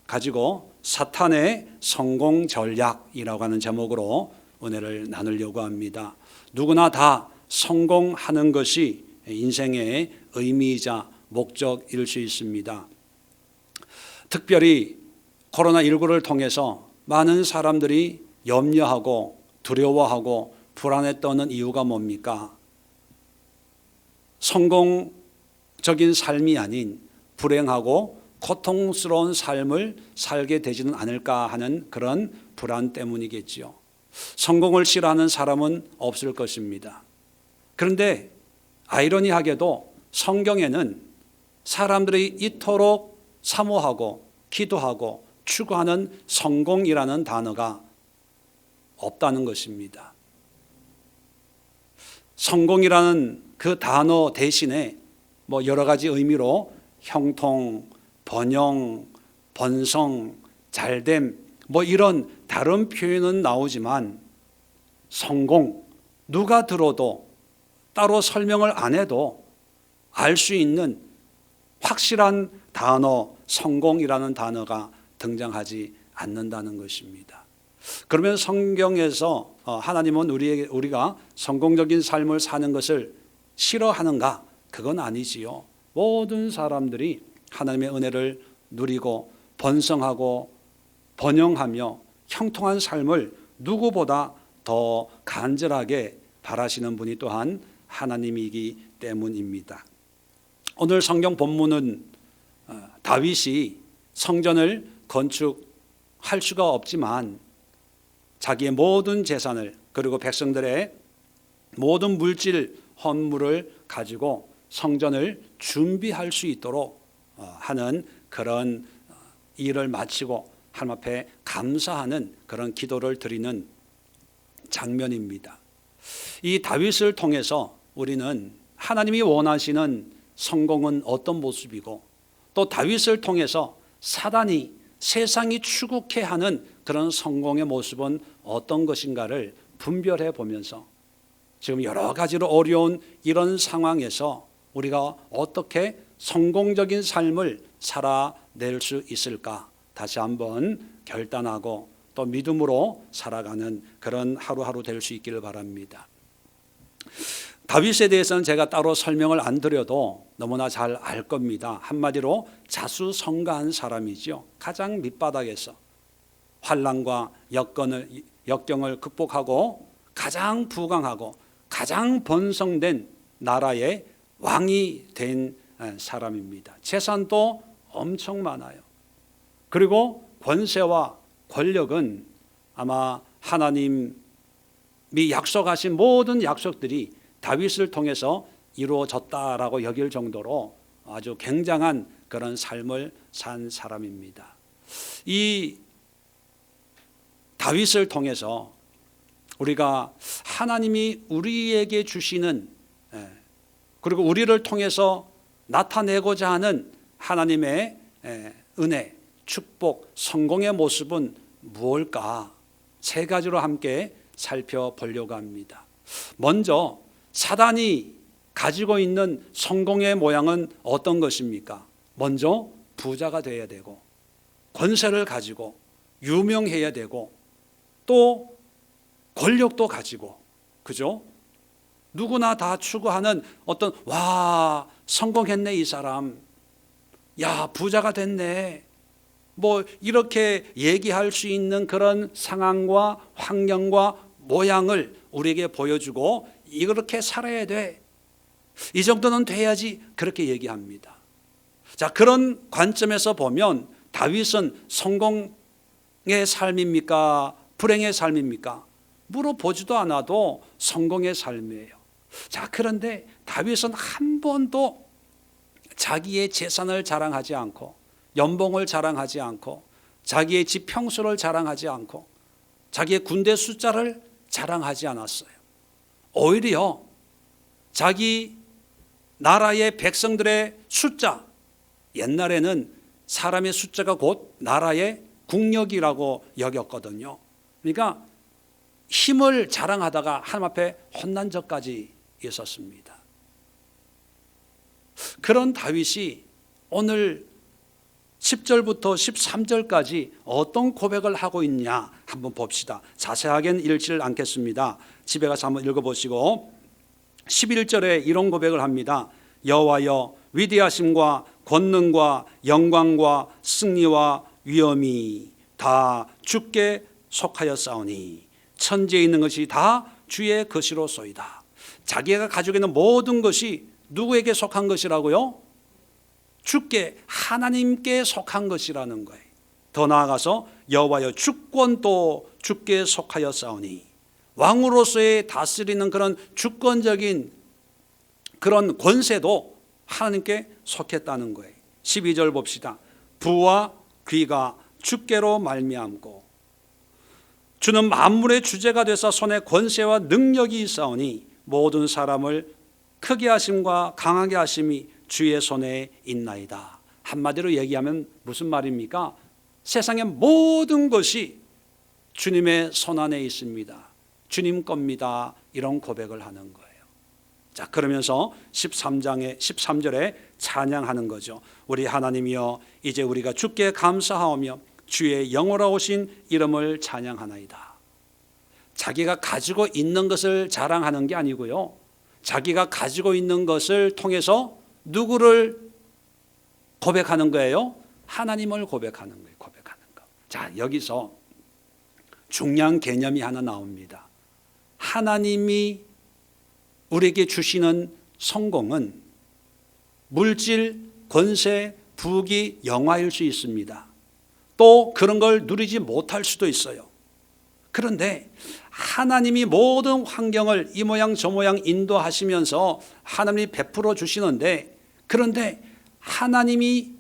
가지고 사탄의 성공 전략이라고 하는 제목으로 은혜를 나누려고 합니다. 누구나 다 성공하는 것이 인생의 의미이자 목적일 수 있습니다. 특별히 코로나19를 통해서 많은 사람들이 염려하고 두려워하고 불안에 떠는 이유가 뭡니까? 성공적인 삶이 아닌 불행하고 고통스러운 삶을 살게 되지는 않을까 하는 그런 불안 때문이겠지요. 성공을 싫어하는 사람은 없을 것입니다. 그런데 아이러니하게도 성경에는 사람들이 이토록 사모하고 기도하고 추구하는 성공이라는 단어가 없다는 것입니다. 성공이라는 그 단어 대신에 여러 가지 의미로 형통, 번영, 번성, 잘됨 이런 다른 표현은 나오지만 성공, 누가 들어도 따로 설명을 안 해도 알 수 있는 확실한 단어, 성공이라는 단어가 등장하지 않는다는 것입니다. 그러면 성경에서 하나님은 우리가 성공적인 삶을 사는 것을 싫어하는가? 그건 아니지요. 모든 사람들이 하나님의 은혜를 누리고 번성하고 번영하며 형통한 삶을 누구보다 더 간절하게 바라시는 분이 또한 하나님이기 때문입니다. 오늘 성경 본문은 다윗이 성전을 건축할 수가 없지만 자기의 모든 재산을 그리고 백성들의 모든 물질 헌물을 가지고 성전을 준비할 수 있도록 하는 그런 일을 마치고 하나님 앞에 감사하는 그런 기도를 드리는 장면입니다. 이 다윗을 통해서 우리는 하나님이 원하시는 성공은 어떤 모습이고 또 다윗을 통해서 사단이 세상이 추구케 그런 성공의 모습은 어떤 것인가를 분별해 보면서 지금 여러 가지로 어려운 이런 상황에서 우리가 어떻게 성공적인 삶을 살아낼 수 있을까 다시 한번 결단하고 또 믿음으로 살아가는 그런 하루하루 될 수 있기를 바랍니다. 다윗에 대해서는 제가 따로 설명을 안 드려도 너무나 잘 알 겁니다. 한마디로 자수성가한 사람이죠. 가장 밑바닥에서 환난과 역경을 극복하고 가장 부강하고 가장 번성된 나라의 왕이 된 사람입니다. 재산도 엄청 많아요. 그리고 권세와 권력은 아마 하나님이 약속하신 모든 약속들이 다윗을 통해서 이루어졌다라고 여길 정도로 아주 굉장한 그런 삶을 산 사람입니다. 이 다윗을 통해서 우리가 하나님이 우리에게 주시는 그리고 우리를 통해서 나타내고자 하는 하나님의 은혜, 축복, 성공의 모습은 무엇일까? 세 가지로 함께 살펴보려고 합니다. 먼저 사단이 가지고 있는 성공의 모양은 어떤 것입니까? 먼저 부자가 되어야 되고 권세를 가지고 유명해야 되고 또 권력도 가지고 그죠? 누구나 다 추구하는 어떤 성공했네 이 사람, 야 부자가 됐네 이렇게 얘기할 수 있는 그런 상황과 환경과 모양을 우리에게 보여주고 이렇게 살아야 돼, 이 정도는 돼야지 그렇게 얘기합니다. 자, 그런 관점에서 보면 다윗은 성공의 삶입니까? 불행의 삶입니까? 물어보지도 않아도 성공의 삶이에요. 자, 그런데 다윗은 한 번도 자기의 재산을 자랑하지 않고 연봉을 자랑하지 않고 자기의 집 평수를 자랑하지 않고 자기의 군대 숫자를 자랑하지 않았어요. 오히려 자기 나라의 백성들의 숫자, 옛날에는 사람의 숫자가 곧 나라의 국력이라고 여겼거든요. 그러니까 힘을 자랑하다가 하나님 앞에 혼난 적까지 있었습니다. 그런 다윗이 오늘 10절부터 13절까지 어떤 고백을 하고 있냐 한번 봅시다. 자세하게는 읽지를 않겠습니다. 집에 가서 한번 읽어보시고 11절에 이런 고백을 합니다. 여호와여, 위대하심과 권능과 영광과 승리와 위엄이 다 주께 속하였사오니 천지에 있는 것이 다 주의 것이로소이다. 자기가 가지고 있는 모든 것이 누구에게 속한 것이라고요? 주께, 하나님께 속한 것이라는 거예요. 더 나아가서 여호와여, 주권도 주께 속하였사오니, 왕으로서의 다스리는 그런 주권적인 그런 권세도 하나님께 속했다는 거예요. 12절 봅시다. 부와 귀가 주께로 말미암고 주는 만물의 주제가 되사 손에 권세와 능력이 있사오니 모든 사람을 크게 하심과 강하게 하심이 주의 손에 있나이다. 한마디로 얘기하면 무슨 말입니까? 세상의 모든 것이 주님의 손 안에 있습니다. 주님 겁니다. 이런 고백을 하는 거예요. 자, 그러면서 13절에 찬양하는 거죠. 우리 하나님이여, 이제 우리가 주께 감사하오며 주의 영원하신 이름을 찬양하나이다. 자기가 가지고 있는 것을 자랑하는 게 아니고요, 자기가 가지고 있는 것을 통해서 누구를 고백하는 거예요? 하나님을 고백하는 거예요. 고백하는 거. 자, 여기서 중요한 개념이 하나 나옵니다. 하나님이 우리에게 주시는 성공은 물질, 권세, 부귀, 영화일 수 있습니다. 또 그런 걸 누리지 못할 수도 있어요. 그런데 하나님이 모든 환경을 이 모양 저 모양 인도하시면서 하나님이 베풀어 주시는데, 그런데 하나님이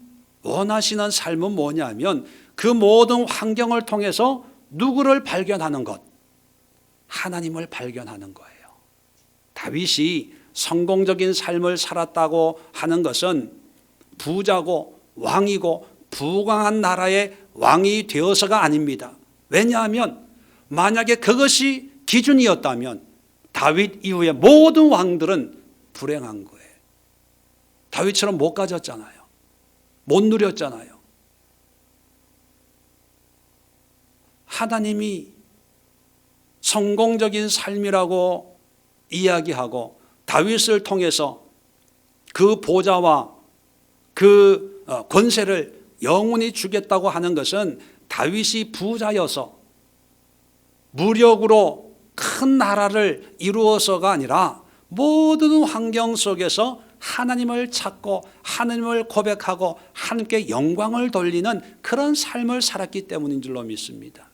원하시는 삶은 뭐냐면 그 모든 환경을 통해서 누구를 발견하는 것? 하나님을 발견하는 거예요. 다윗이 성공적인 삶을 살았다고 하는 것은 부자고 왕이고 부강한 나라의 왕이 되어서가 아닙니다. 왜냐하면 만약에 그것이 기준이었다면 다윗 이후의 모든 왕들은 불행한 거예요. 다윗처럼 못 가졌잖아요. 못 누렸잖아요. 하나님이 성공적인 삶이라고 이야기하고 다윗을 통해서 그 보좌와 그 권세를 영원히 주겠다고 하는 것은 다윗이 부자여서 무력으로 큰 나라를 이루어서가 아니라 모든 환경 속에서 하나님을 찾고 하나님을 고백하고 하나님께 영광을 돌리는 그런 삶을 살았기 때문인 줄로 믿습니다.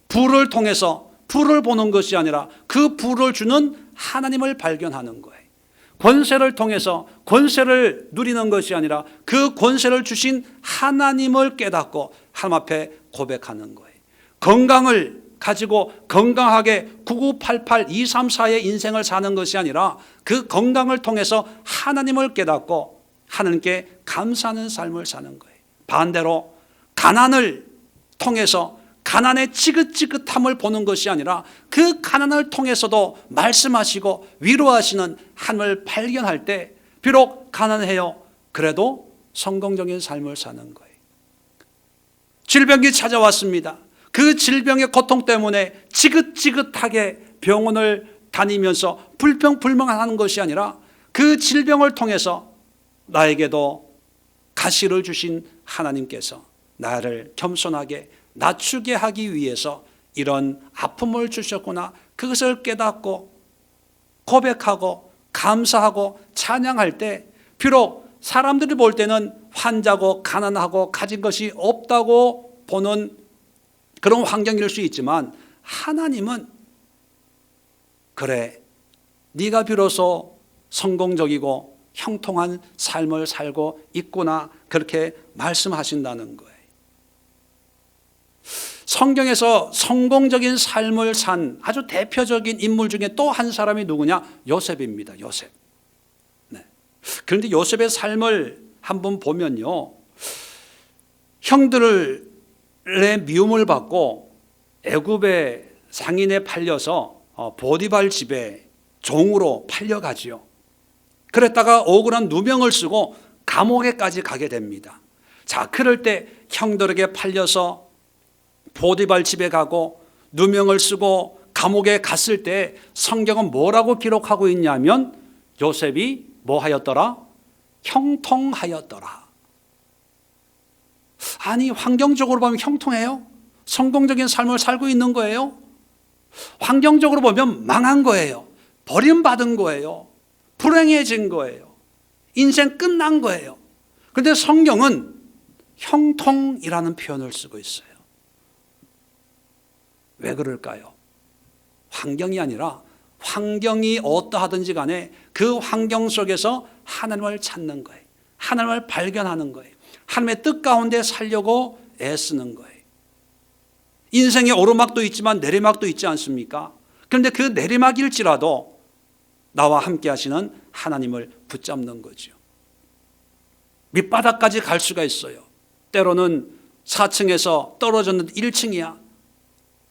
부를 통해서 부를 보는 것이 아니라 그 부를 주는 하나님을 발견하는 거예요. 권세를 통해서 권세를 누리는 것이 아니라 그 권세를 주신 하나님을 깨닫고 하나님 앞에 고백하는 거예요. 건강을 가지고 건강하게 9988, 234의 인생을 사는 것이 아니라 그 건강을 통해서 하나님을 깨닫고 하나님께 감사하는 삶을 사는 거예요. 반대로 가난을 통해서 가난의 지긋지긋함을 보는 것이 아니라 그 가난을 통해서도 말씀하시고 위로하시는 하나님을 발견할 때 비록 가난해요, 그래도 성공적인 삶을 사는 거예요. 질병이 찾아왔습니다. 그 질병의 고통 때문에 지긋지긋하게 병원을 다니면서 불평불만하는 것이 아니라 그 질병을 통해서 나에게도 가시를 주신 하나님께서 나를 겸손하게 낮추게 하기 위해서 이런 아픔을 주셨구나, 그것을 깨닫고 고백하고 감사하고 찬양할 때 비록 사람들이 볼 때는 환자고 가난하고 가진 것이 없다고 보는 그런 환경일 수 있지만 하나님은 그래, 네가 비로소 성공적이고 형통한 삶을 살고 있구나, 그렇게 말씀하신다는 거예요. 성경에서 성공적인 삶을 산 아주 대표적인 인물 중에 또 한 사람이 누구냐? 요셉입니다. 요셉. 네. 그런데 요셉의 삶을 한번 보면요, 형들의 미움을 받고 애굽의 상인에 팔려서 보디발 집에 종으로 팔려가지요. 그랬다가 억울한 누명을 쓰고 감옥에까지 가게 됩니다. 자, 그럴 때 형들에게 팔려서 보디발 집에 가고 누명을 쓰고 감옥에 갔을 때 성경은 뭐라고 기록하고 있냐면 요셉이 뭐 하였더라? 형통하였더라. 아니, 환경적으로 보면 형통해요? 성공적인 삶을 살고 있는 거예요? 환경적으로 보면 망한 거예요. 버림받은 거예요. 불행해진 거예요. 인생 끝난 거예요. 그런데 성경은 형통이라는 표현을 쓰고 있어요. 왜 그럴까요? 환경이 아니라 환경이 어떠하든지 간에 그 환경 속에서 하나님을 찾는 거예요. 하나님을 발견하는 거예요. 하나님의 뜻 가운데 살려고 애쓰는 거예요. 인생에 오르막도 있지만 내리막도 있지 않습니까? 그런데 그 내리막일지라도 나와 함께 하시는 하나님을 붙잡는 거죠. 밑바닥까지 갈 수가 있어요. 때로는 4층에서 떨어졌는데 1층이야.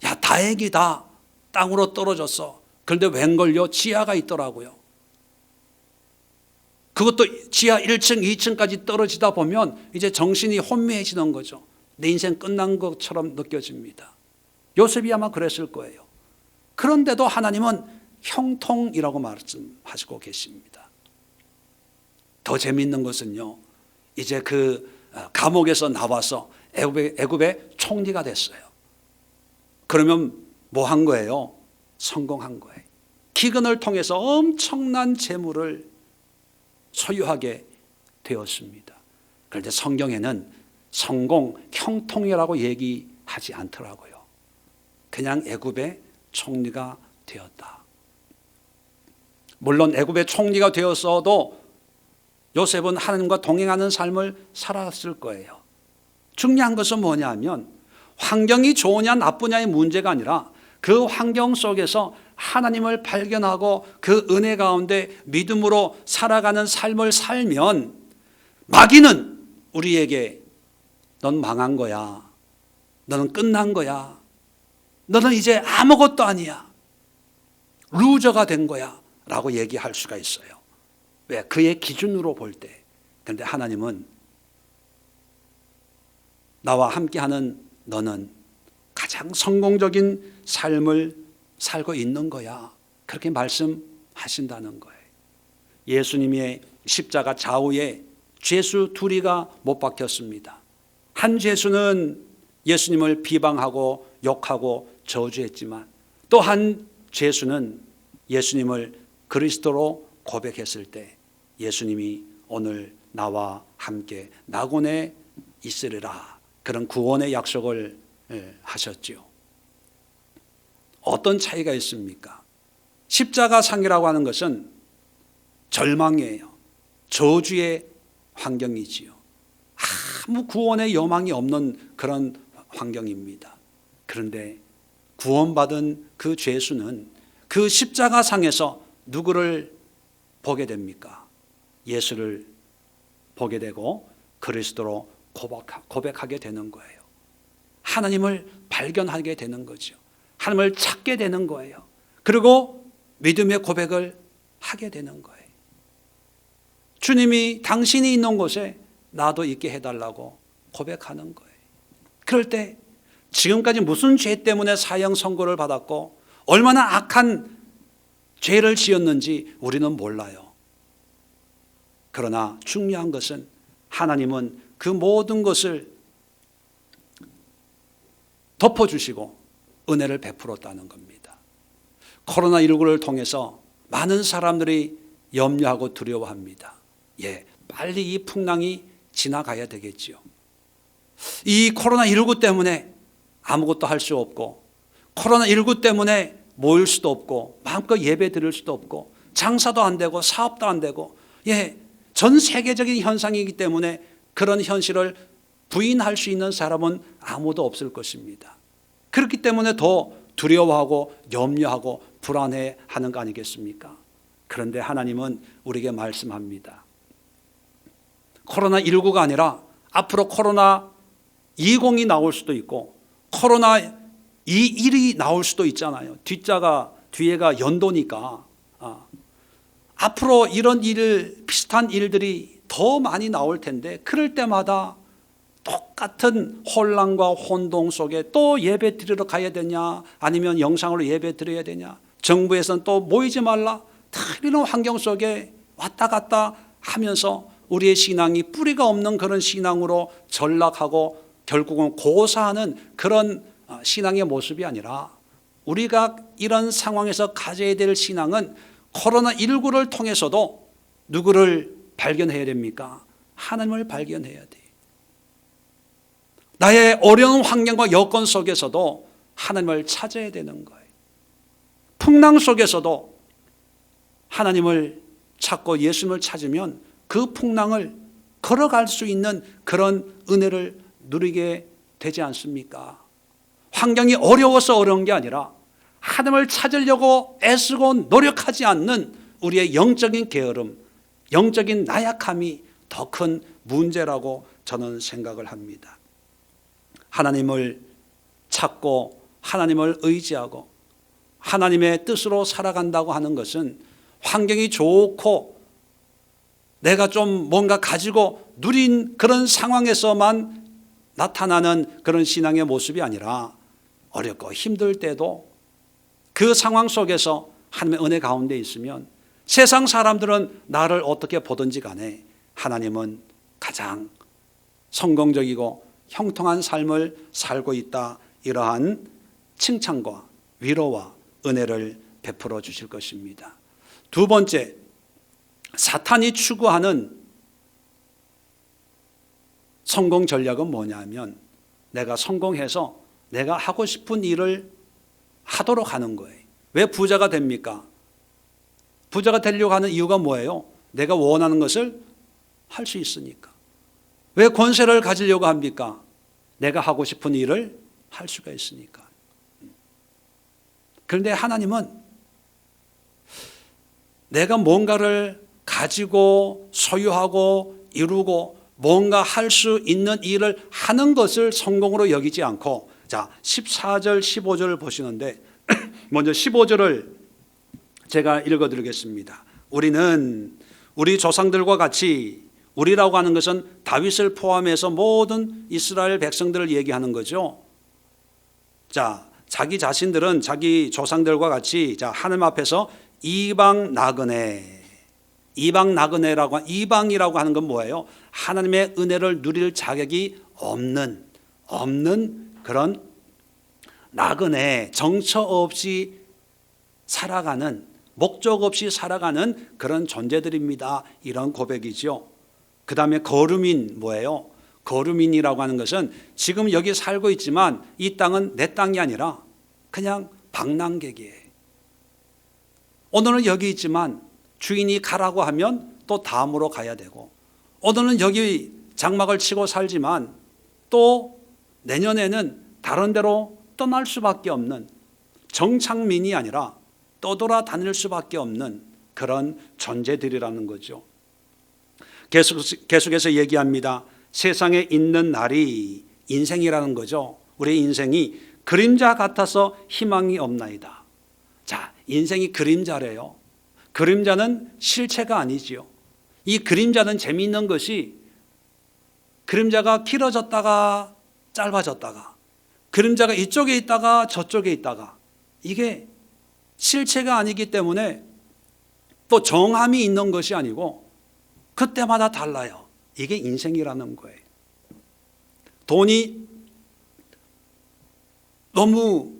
야, 다행이다. 땅으로 떨어졌어. 그런데 웬걸요? 지하가 있더라고요. 그것도 지하 1층, 2층까지 떨어지다 보면 이제 정신이 혼미해지는 거죠. 내 인생 끝난 것처럼 느껴집니다. 요셉이 아마 그랬을 거예요. 그런데도 하나님은 형통이라고 말씀하시고 계십니다. 더 재미있는 것은요, 이제 그 감옥에서 나와서 애굽의 총리가 됐어요. 그러면 뭐 한 거예요? 성공한 거예요. 기근을 통해서 엄청난 재물을 소유하게 되었습니다. 그런데 성경에는 성공, 형통이라고 얘기하지 않더라고요. 그냥 애굽의 총리가 되었다. 물론 애굽의 총리가 되었어도 요셉은 하나님과 동행하는 삶을 살았을 거예요. 중요한 것은 뭐냐면 환경이 좋으냐 나쁘냐의 문제가 아니라 그 환경 속에서 하나님을 발견하고 그 은혜 가운데 믿음으로 살아가는 삶을 살면 마귀는 우리에게 넌 망한 거야. 너는 끝난 거야. 너는 이제 아무것도 아니야. 루저가 된 거야. 라고 얘기할 수가 있어요. 왜? 그의 기준으로 볼 때. 그런데 하나님은 나와 함께하는 너는 가장 성공적인 삶을 살고 있는 거야. 그렇게 말씀하신다는 거예요. 예수님의 십자가 좌우에 죄수 둘이가 못 박혔습니다. 한 죄수는 예수님을 비방하고 욕하고 저주했지만 또 한 죄수는 예수님을 그리스도로 고백했을 때 예수님이 오늘 나와 함께 낙원에 있으리라 그런 구원의 약속을 하셨죠. 어떤 차이가 있습니까? 십자가상이라고 하는 것은 절망이에요. 저주의 환경이지요. 아무 구원의 여망이 없는 그런 환경입니다. 그런데 구원받은 그 죄수는 그 십자가상에서 누구를 보게 됩니까? 예수를 보게 되고 그리스도로 고백하게 되는 거예요. 하나님을 발견하게 되는 거죠. 하나님을 찾게 되는 거예요. 그리고 믿음의 고백을 하게 되는 거예요. 주님이 당신이 있는 곳에 나도 있게 해달라고 고백하는 거예요. 그럴 때 지금까지 무슨 죄 때문에 사형 선고를 받았고 얼마나 악한 죄를 지었는지 우리는 몰라요. 그러나 중요한 것은 하나님은 그 모든 것을 덮어주시고 은혜를 베풀었다는 겁니다. 코로나19를 통해서 많은 사람들이 염려하고 두려워합니다. 빨리 이 풍랑이 지나가야 되겠지요. 이 코로나19 때문에 아무것도 할 수 없고 코로나19 때문에 모일 수도 없고 마음껏 예배 드릴 수도 없고 장사도 안 되고 사업도 안 되고 전 세계적인 현상이기 때문에 그런 현실을 부인할 수 있는 사람은 아무도 없을 것입니다. 그렇기 때문에 더 두려워하고 염려하고 불안해하는 거 아니겠습니까? 그런데 하나님은 우리에게 말씀합니다. 코로나19가 아니라 앞으로 코로나20이 나올 수도 있고 코로나21이 나올 수도 있잖아요. 뒤에가 연도니까 앞으로 이런 비슷한 일들이 더 많이 나올 텐데 그럴 때마다 똑같은 혼란과 혼동 속에 또 예배 드리러 가야 되냐, 아니면 영상으로 예배 드려야 되냐, 정부에서는 또 모이지 말라, 이런 환경 속에 왔다 갔다 하면서 우리의 신앙이 뿌리가 없는 그런 신앙으로 전락하고 결국은 고사하는 그런 신앙의 모습이 아니라, 우리가 이런 상황에서 가져야 될 신앙은 코로나19를 통해서도 누구를 발견해야 됩니까? 하나님을 발견해야 돼. 나의 어려운 환경과 여건 속에서도 하나님을 찾아야 되는 거예요. 풍랑 속에서도 하나님을 찾고 예수님을 찾으면 그 풍랑을 걸어갈 수 있는 그런 은혜를 누리게 되지 않습니까? 환경이 어려워서 어려운 게 아니라 하나님을 찾으려고 애쓰고 노력하지 않는 우리의 영적인 게으름, 영적인 나약함이 더 큰 문제라고 저는 생각을 합니다. 하나님을 찾고 하나님을 의지하고 하나님의 뜻으로 살아간다고 하는 것은 환경이 좋고 내가 좀 뭔가 가지고 누린 그런 상황에서만 나타나는 그런 신앙의 모습이 아니라, 어렵고 힘들 때도 그 상황 속에서 하나님의 은혜 가운데 있으면 세상 사람들은 나를 어떻게 보든지 간에 하나님은 가장 성공적이고 형통한 삶을 살고 있다, 이러한 칭찬과 위로와 은혜를 베풀어 주실 것입니다. 두 번째, 사탄이 추구하는 성공 전략은 뭐냐면, 내가 성공해서 내가 하고 싶은 일을 하도록 하는 거예요. 왜 부자가 됩니까? 부자가 되려고 하는 이유가 뭐예요? 내가 원하는 것을 할 수 있으니까. 왜 권세를 가지려고 합니까? 내가 하고 싶은 일을 할 수가 있으니까. 그런데 하나님은 내가 뭔가를 가지고 소유하고 이루고 뭔가 할 수 있는 일을 하는 것을 성공으로 여기지 않고, 자 14절 15절을 보시는데 먼저 15절을 제가 읽어드리겠습니다. 우리는 우리 조상들과 같이, 우리라고 하는 것은 다윗을 포함해서 모든 이스라엘 백성들을 얘기하는 거죠. 자, 자기 자신들은 자기 조상들과 같이, 자 하나님 앞에서 이방 나그네, 이방 나그네라고, 이방이라고 하는 건 뭐예요? 하나님의 은혜를 누릴 자격이 없는 그런 나그네, 정처 없이 살아가는, 목적 없이 살아가는 그런 존재들입니다. 이런 고백이죠. 그 다음에 거류민, 뭐예요? 거류민이라고 하는 것은 지금 여기 살고 있지만 이 땅은 내 땅이 아니라 그냥 방랑객이에요. 오늘은 여기 있지만 주인이 가라고 하면 또 다음으로 가야 되고, 오늘은 여기 장막을 치고 살지만 또 내년에는 다른 데로 떠날 수밖에 없는, 정착민이 아니라 떠돌아다닐 수밖에 없는 그런 존재들이라는 거죠. 계속해서 얘기합니다. 세상에 있는 날이, 인생이라는 거죠. 우리의 인생이 그림자 같아서 희망이 없나이다. 자, 인생이 그림자래요. 그림자는 실체가 아니지요. 이 그림자는 재미있는 것이, 그림자가 길어졌다가 짧아졌다가, 그림자가 이쪽에 있다가 저쪽에 있다가, 이게 실체가 아니기 때문에 또 정함이 있는 것이 아니고 그때마다 달라요. 이게 인생이라는 거예요. 돈이 너무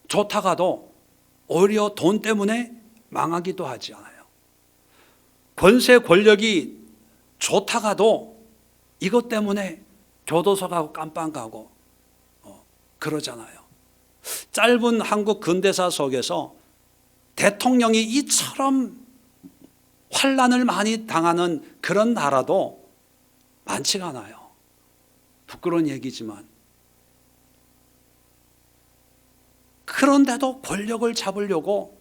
좋다가도 오히려 돈 때문에 망하기도 하지 않아요. 권세 권력이 좋다가도 이것 때문에 교도소 가고 깜빵 가고 그러잖아요. 짧은 한국 근대사 속에서 대통령이 이처럼 환난을 많이 당하는 그런 나라도 많지가 않아요. 부끄러운 얘기지만. 그런데도 권력을 잡으려고,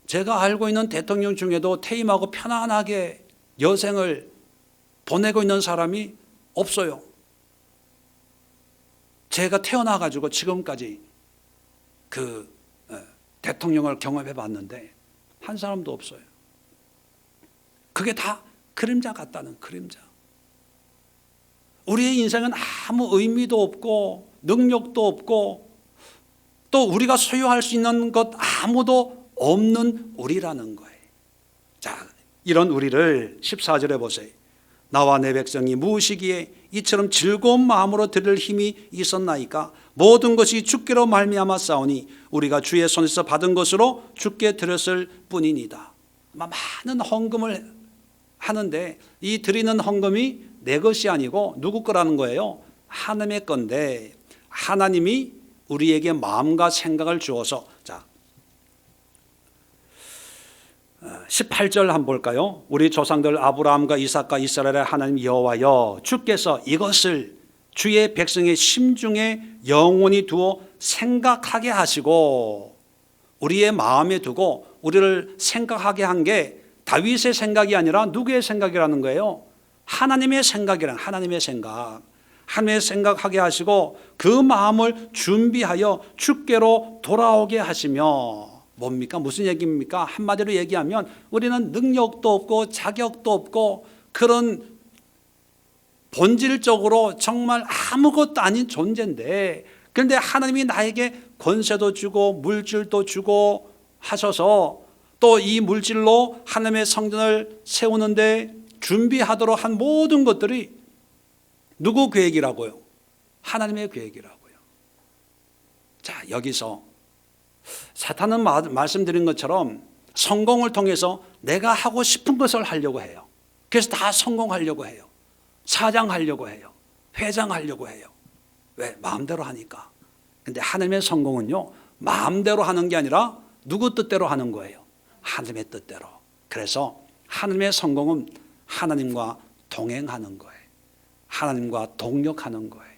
제가 알고 있는 대통령 중에도 퇴임하고 편안하게 여생을 보내고 있는 사람이 없어요. 제가 태어나가지고 지금까지 그 대통령을 경험해 봤는데 한 사람도 없어요. 그게 다 그림자 같다는, 그림자. 우리의 인생은 아무 의미도 없고 능력도 없고 또 우리가 소유할 수 있는 것 아무도 없는 우리라는 거예요. 자, 이런 우리를 14절에 보세요. 나와 내 백성이 무엇이기에 이처럼 즐거운 마음으로 드릴 힘이 있었나이까? 모든 것이 주께로 말미암아 싸우니 우리가 주의 손에서 받은 것으로 주께 드렸을 뿐이니다. 많은 헌금을 하는데 이 드리는 헌금이 내 것이 아니고 누구 거라는 거예요? 하나님의 건데 하나님이 우리에게 마음과 생각을 주어서, 자 18절 한번 볼까요? 우리 조상들 아브라함과 이삭과 이스라엘의 하나님 여호와여, 주께서 이것을 주의 백성의 심중에 영원히 두어 생각하게 하시고, 우리의 마음에 두고 우리를 생각하게 한 게 다윗의 생각이 아니라 누구의 생각이라는 거예요? 하나님의 생각이란, 하나님의 생각. 하나님의 생각하게 하시고 그 마음을 준비하여 주께로 돌아오게 하시며, 뭡니까? 무슨 얘기입니까? 한마디로 얘기하면 우리는 능력도 없고 자격도 없고 그런 본질적으로 정말 아무것도 아닌 존재인데, 그런데 하나님이 나에게 권세도 주고 물질도 주고 하셔서 또 이 물질로 하나님의 성전을 세우는데 준비하도록 한 모든 것들이 누구 계획이라고요? 하나님의 계획이라고요. 자, 여기서 사탄은 말씀드린 것처럼 성공을 통해서 내가 하고 싶은 것을 하려고 해요. 그래서 다 성공하려고 해요. 사장하려고 해요. 회장하려고 해요. 왜? 마음대로 하니까. 근데 하나님의 성공은요, 마음대로 하는 게 아니라 누구 뜻대로 하는 거예요? 하나님의 뜻대로. 그래서 하나님의 성공은 하나님과 동행하는 거예요. 하나님과 동력하는 거예요.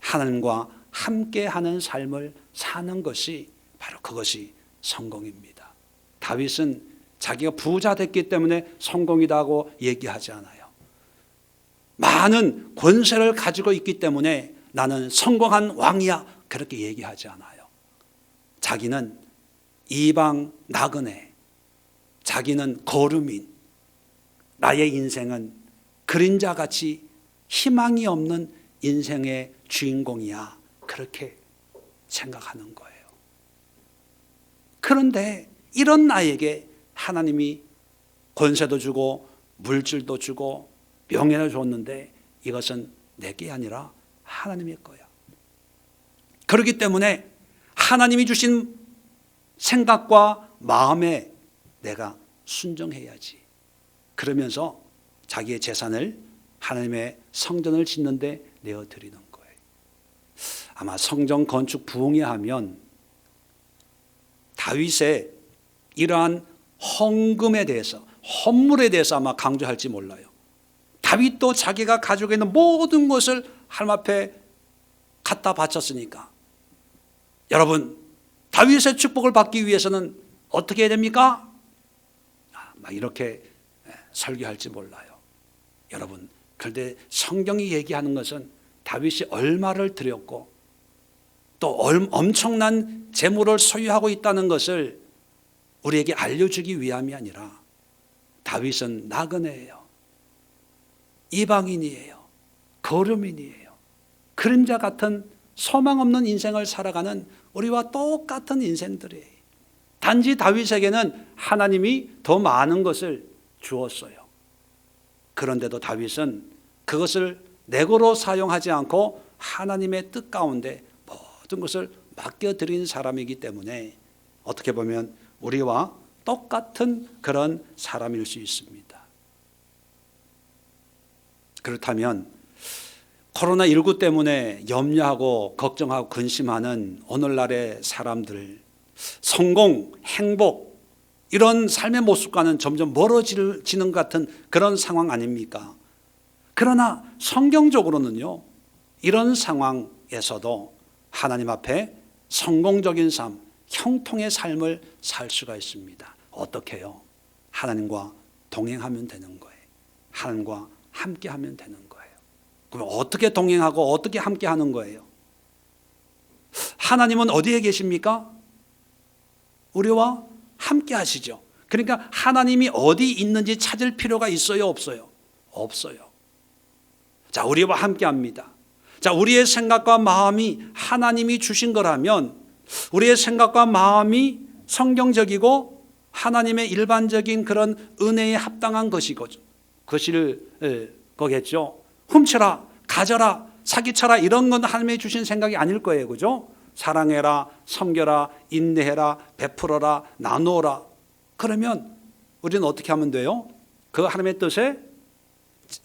하나님과 함께하는 삶을 사는 것이 바로 그것이 성공입니다. 다윗은 자기가 부자 됐기 때문에 성공이라고 얘기하지 않아요. 많은 권세를 가지고 있기 때문에 나는 성공한 왕이야, 그렇게 얘기하지 않아요. 자기는 이방 나그네, 자기는 거류민, 나의 인생은 그림자같이 희망이 없는 인생의 주인공이야, 그렇게 생각하는 거예요. 그런데 이런 나에게 하나님이 권세도 주고 물질도 주고 명예를 줬는데 이것은 내게 아니라 하나님의 거야. 그렇기 때문에 하나님이 주신 생각과 마음에 내가 순종해야지. 그러면서 자기의 재산을 하나님의 성전을 짓는데 내어드리는 거예요. 아마 성전 건축 부흥회 하면 다윗의 이러한 헌금에 대해서, 헌물에 대해서 아마 강조할지 몰라요. 다윗도 자기가 가지고 있는 모든 것을 하나님 앞에 갖다 바쳤으니까. 여러분, 다윗의 축복을 받기 위해서는 어떻게 해야 됩니까? 막 이렇게 설교할지 몰라요. 여러분, 그런데 성경이 얘기하는 것은 다윗이 얼마를 드렸고 또 엄청난 재물을 소유하고 있다는 것을 우리에게 알려주기 위함이 아니라, 다윗은 나그네예요. 이방인이에요. 거류민이에요. 그림자 같은 소망 없는 인생을 살아가는 우리와 똑같은 인생들이에요. 단지 다윗에게는 하나님이 더 많은 것을 주었어요. 그런데도 다윗은 그것을 내고로 사용하지 않고 하나님의 뜻 가운데 모든 것을 맡겨드린 사람이기 때문에 어떻게 보면 우리와 똑같은 그런 사람일 수 있습니다. 그렇다면 코로나19 때문에 염려하고 걱정하고 근심하는 오늘날의 사람들, 성공, 행복, 이런 삶의 모습과는 점점 멀어지는 것 같은 그런 상황 아닙니까? 그러나 성경적으로는요, 이런 상황에서도 하나님 앞에 성공적인 삶, 형통의 삶을 살 수가 있습니다. 어떻게 해요? 하나님과 동행하면 되는 거예요. 하나님과 함께 하면 되는 거예요. 그럼 어떻게 동행하고 어떻게 함께 하는 거예요? 하나님은 어디에 계십니까? 우리와 함께 하시죠. 그러니까 하나님이 어디 있는지 찾을 필요가 있어요, 없어요? 없어요. 자, 우리와 함께합니다. 자, 우리의 생각과 마음이 하나님이 주신 거라면 우리의 생각과 마음이 성경적이고 하나님의 일반적인 그런 은혜에 합당한 것일 거겠죠. 훔쳐라, 가져라, 사기쳐라 이런 건 하나님이 주신 생각이 아닐 거예요. 그죠? 사랑해라, 섬겨라, 인내해라, 베풀어라, 나누어라. 그러면 우리는 어떻게 하면 돼요? 그 하나님의 뜻에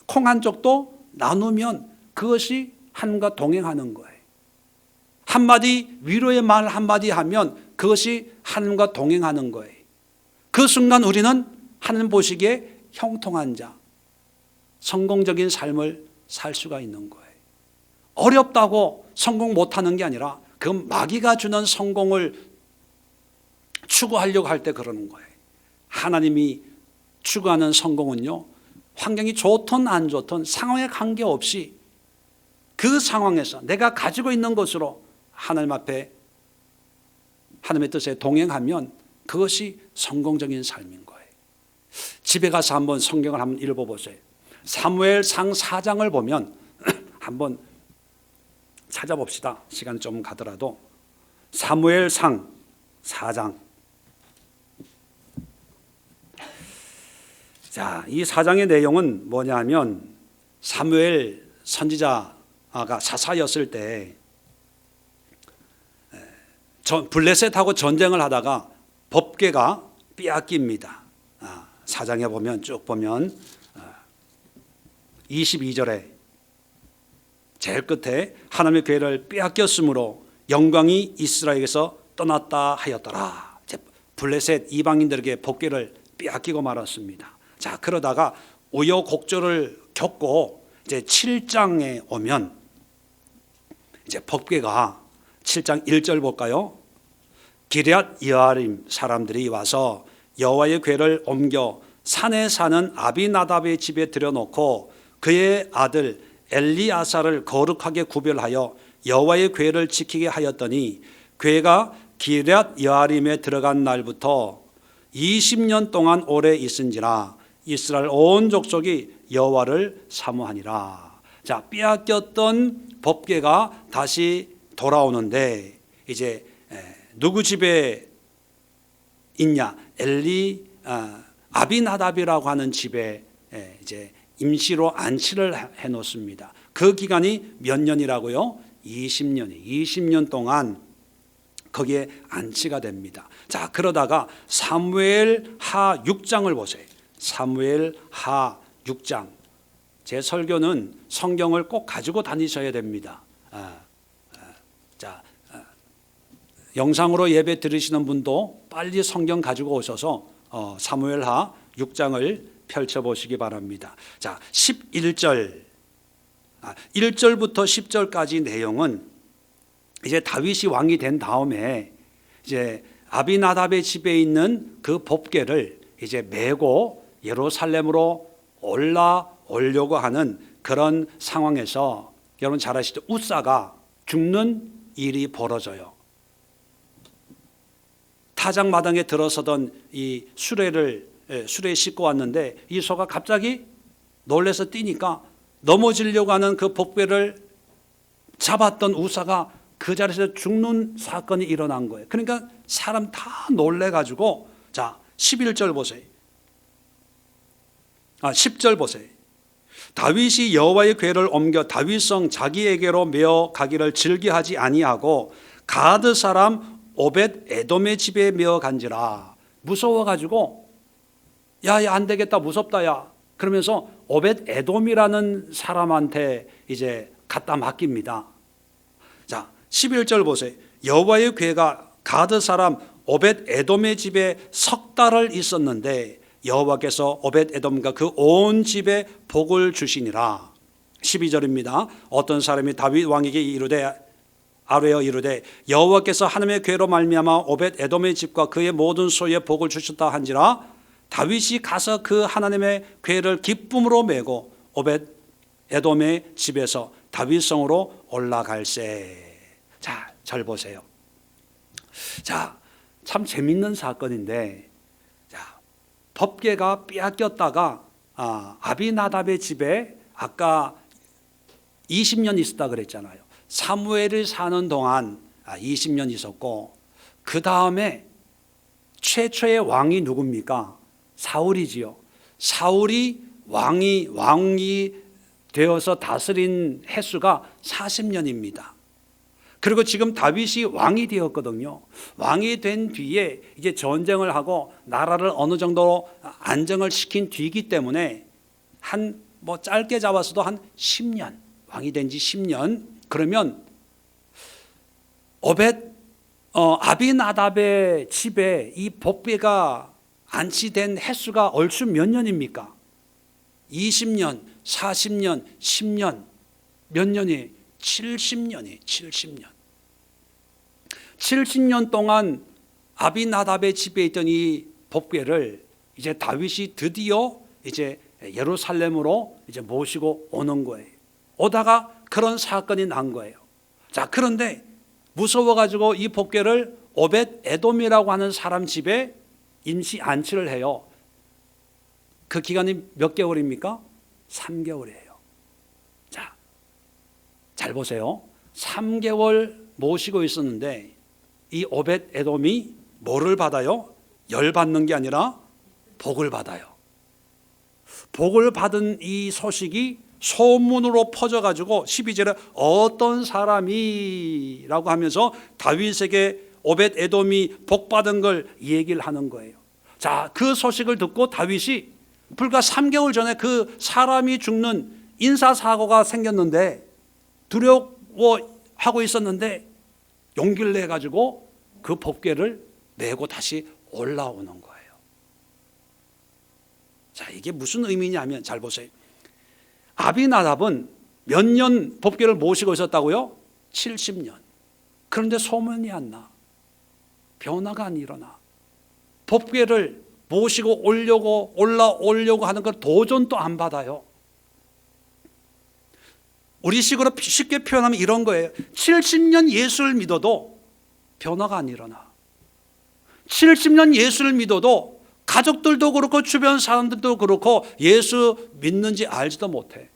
콩 한 쪽도 나누면 그것이 하나님과 동행하는 거예요. 한마디 위로의 말 한마디 하면 그것이 하나님과 동행하는 거예요. 그 순간 우리는 하나님 보시기에 형통한 자, 성공적인 삶을 살 수가 있는 거예요. 어렵다고 성공 못하는 게 아니라 그 마귀가 주는 성공을 추구하려고 할 때 그러는 거예요. 하나님이 추구하는 성공은요, 환경이 좋든 안 좋든 상황에 관계없이 그 상황에서 내가 가지고 있는 것으로 하나님 앞에 하나님의 뜻에 동행하면 그것이 성공적인 삶인 거예요. 집에 가서 한번 성경을 한번 읽어보세요. 사무엘상 4장을 보면 한번 찾아봅시다. 시간 좀 가더라도 사무엘상 4장. 자, 이 4장의 내용은 뭐냐면 사무엘 선지자가 사사였을 때 블레셋하고 전쟁을 하다가 법궤가 빼앗깁니다. 4장에 보면 쭉 보면 22절에 제일 끝에 하나님의 궤를 빼앗겼으므로 영광이 이스라엘에게서 떠났다 하였더라. 블레셋 이방인들에게 법궤를 빼앗기고 말았습니다. 자, 그러다가 우여곡절을 겪고 이제 7장에 오면 이제 법궤가 7장 1절 볼까요? 기럇 여아림 사람들이 와서 여호와의 궤를 옮겨 산에 사는 아비나답의 집에 들여놓고 그의 아들 엘리아사를 거룩하게 구별하여 여호와의 궤를 지키게 하였더니 궤가 기럇 여아림에 들어간 날부터 20년 동안 오래 있은지라 이스라엘 온 족속이 여호와를 사모하니라. 자, 빼앗겼던 법궤가 다시 돌아오는데 이제 누구 집에 있냐? 아비나답이라고 하는 집에 이제 임시로 안치를 해 놓습니다. 그 기간이 몇 년이라고요? 20년 동안 거기에 안치가 됩니다. 자, 그러다가 사무엘 하 6장을 보세요. 사무엘 하 6장. 제 설교는 성경을 꼭 가지고 다니셔야 됩니다. 영상으로 예배 들으시는 분도 빨리 성경 가지고 오셔서 사무엘 하 6장을 펼쳐보시기 바랍니다. 자, 1절부터 10절까지 내용은 이제 다윗이 왕이 된 다음에 이제 아비나답의 집에 있는 그 법궤를 이제 메고 예루살렘으로 올라오려고 하는 그런 상황에서 여러분 잘 아시죠? 웃사가 죽는 일이 벌어져요. 타작마당에 들어서던 이 수레에 싣고 왔는데 이 소가 갑자기 놀래서 뛰니까 넘어지려고 하는 그 법궤를 잡았던 우사가 그 자리에서 죽는 사건이 일어난 거예요. 그러니까 사람 다 놀래가지고 자 11절 보세요. 10절 보세요. 다윗이 여호와의 궤를 옮겨 다윗성 자기에게로 메어 가기를 즐겨하지 아니하고 가드 사람 오벳 에돔의 집에 메어 간지라. 무서워가지고 야 안 되겠다, 무섭다 야 그러면서 오벳 에돔이라는 사람한테 이제 갖다 맡깁니다. 자 11절 보세요. 여호와의 궤가 가드 사람 오벳 에돔의 집에 석 달을 있었는데 여호와께서 오벳 에돔과 그 온 집에 복을 주시니라. 12절입니다. 어떤 사람이 다윗 왕에게 아뢰어 이르되 여호와께서 하나님의 궤로 말미암아 오벳 에돔의 집과 그의 모든 소유에 복을 주셨다 한지라. 다윗이 가서 그 하나님의 궤를 기쁨으로 메고 오벳 에돔의 집에서 다윗성으로 올라갈세. 자, 잘 보세요. 자, 참 재밌는 사건인데, 자, 법궤가 빼앗겼다가 아비나답의 집에 아까 20년 있었다 그랬잖아요. 사무엘이 사는 동안 20년 있었고, 그 다음에 최초의 왕이 누굽니까? 사울이지요. 사울이 왕이 되어서 다스린 횟수가 40년입니다. 그리고 지금 다윗이 왕이 되었거든요. 왕이 된 뒤에 이제 전쟁을 하고 나라를 어느 정도 안정을 시킨 뒤이기 때문에 뭐 짧게 잡았어도 한 10년, 왕이 된 지 10년. 그러면 아비나답의 집에 이 복궤가 안치된 횟수가 얼추 몇 년입니까? 20년, 40년, 10년, 몇 년이? 70년이 70년. 70년 동안 아비나답의 집에 있던 이 복궤를 이제 다윗이 드디어 이제 예루살렘으로 이제 모시고 오는 거예요. 오다가 그런 사건이 난 거예요. 자, 그런데 무서워가지고 이 복궤를 오벳 에돔이라고 하는 사람 집에 임시 안치를 해요. 그 기간이 몇 개월입니까? 3개월이에요. 자, 잘 보세요. 3개월 모시고 있었는데 이 오벳 에돔이 뭐를 받아요? 열 받는 게 아니라 복을 받아요. 복을 받은 이 소식이 소문으로 퍼져가지고 12절에 어떤 사람이라고 하면서 다윗에게 오벳 에돔이 복 받은 걸 얘기를 하는 거예요. 자, 그 소식을 듣고 다윗이 불과 3개월 전에 그 사람이 죽는 인사사고가 생겼는데 두려워하고 있었는데 용기를 내가지고 그 복궤를 메고 다시 올라오는 거예요. 자, 이게 무슨 의미냐면 잘 보세요. 아비나답은 몇 년 복궤를 모시고 있었다고요? 70년. 그런데 소문이 안 나. 변화가 안 일어나. 복궤를 모시고 올라오려고 하는 걸 도전도 안 받아요. 우리식으로 쉽게 표현하면 이런 거예요. 70년 예수를 믿어도 변화가 안 일어나. 70년 예수를 믿어도 가족들도 그렇고 주변 사람들도 그렇고 예수 믿는지 알지도 못해.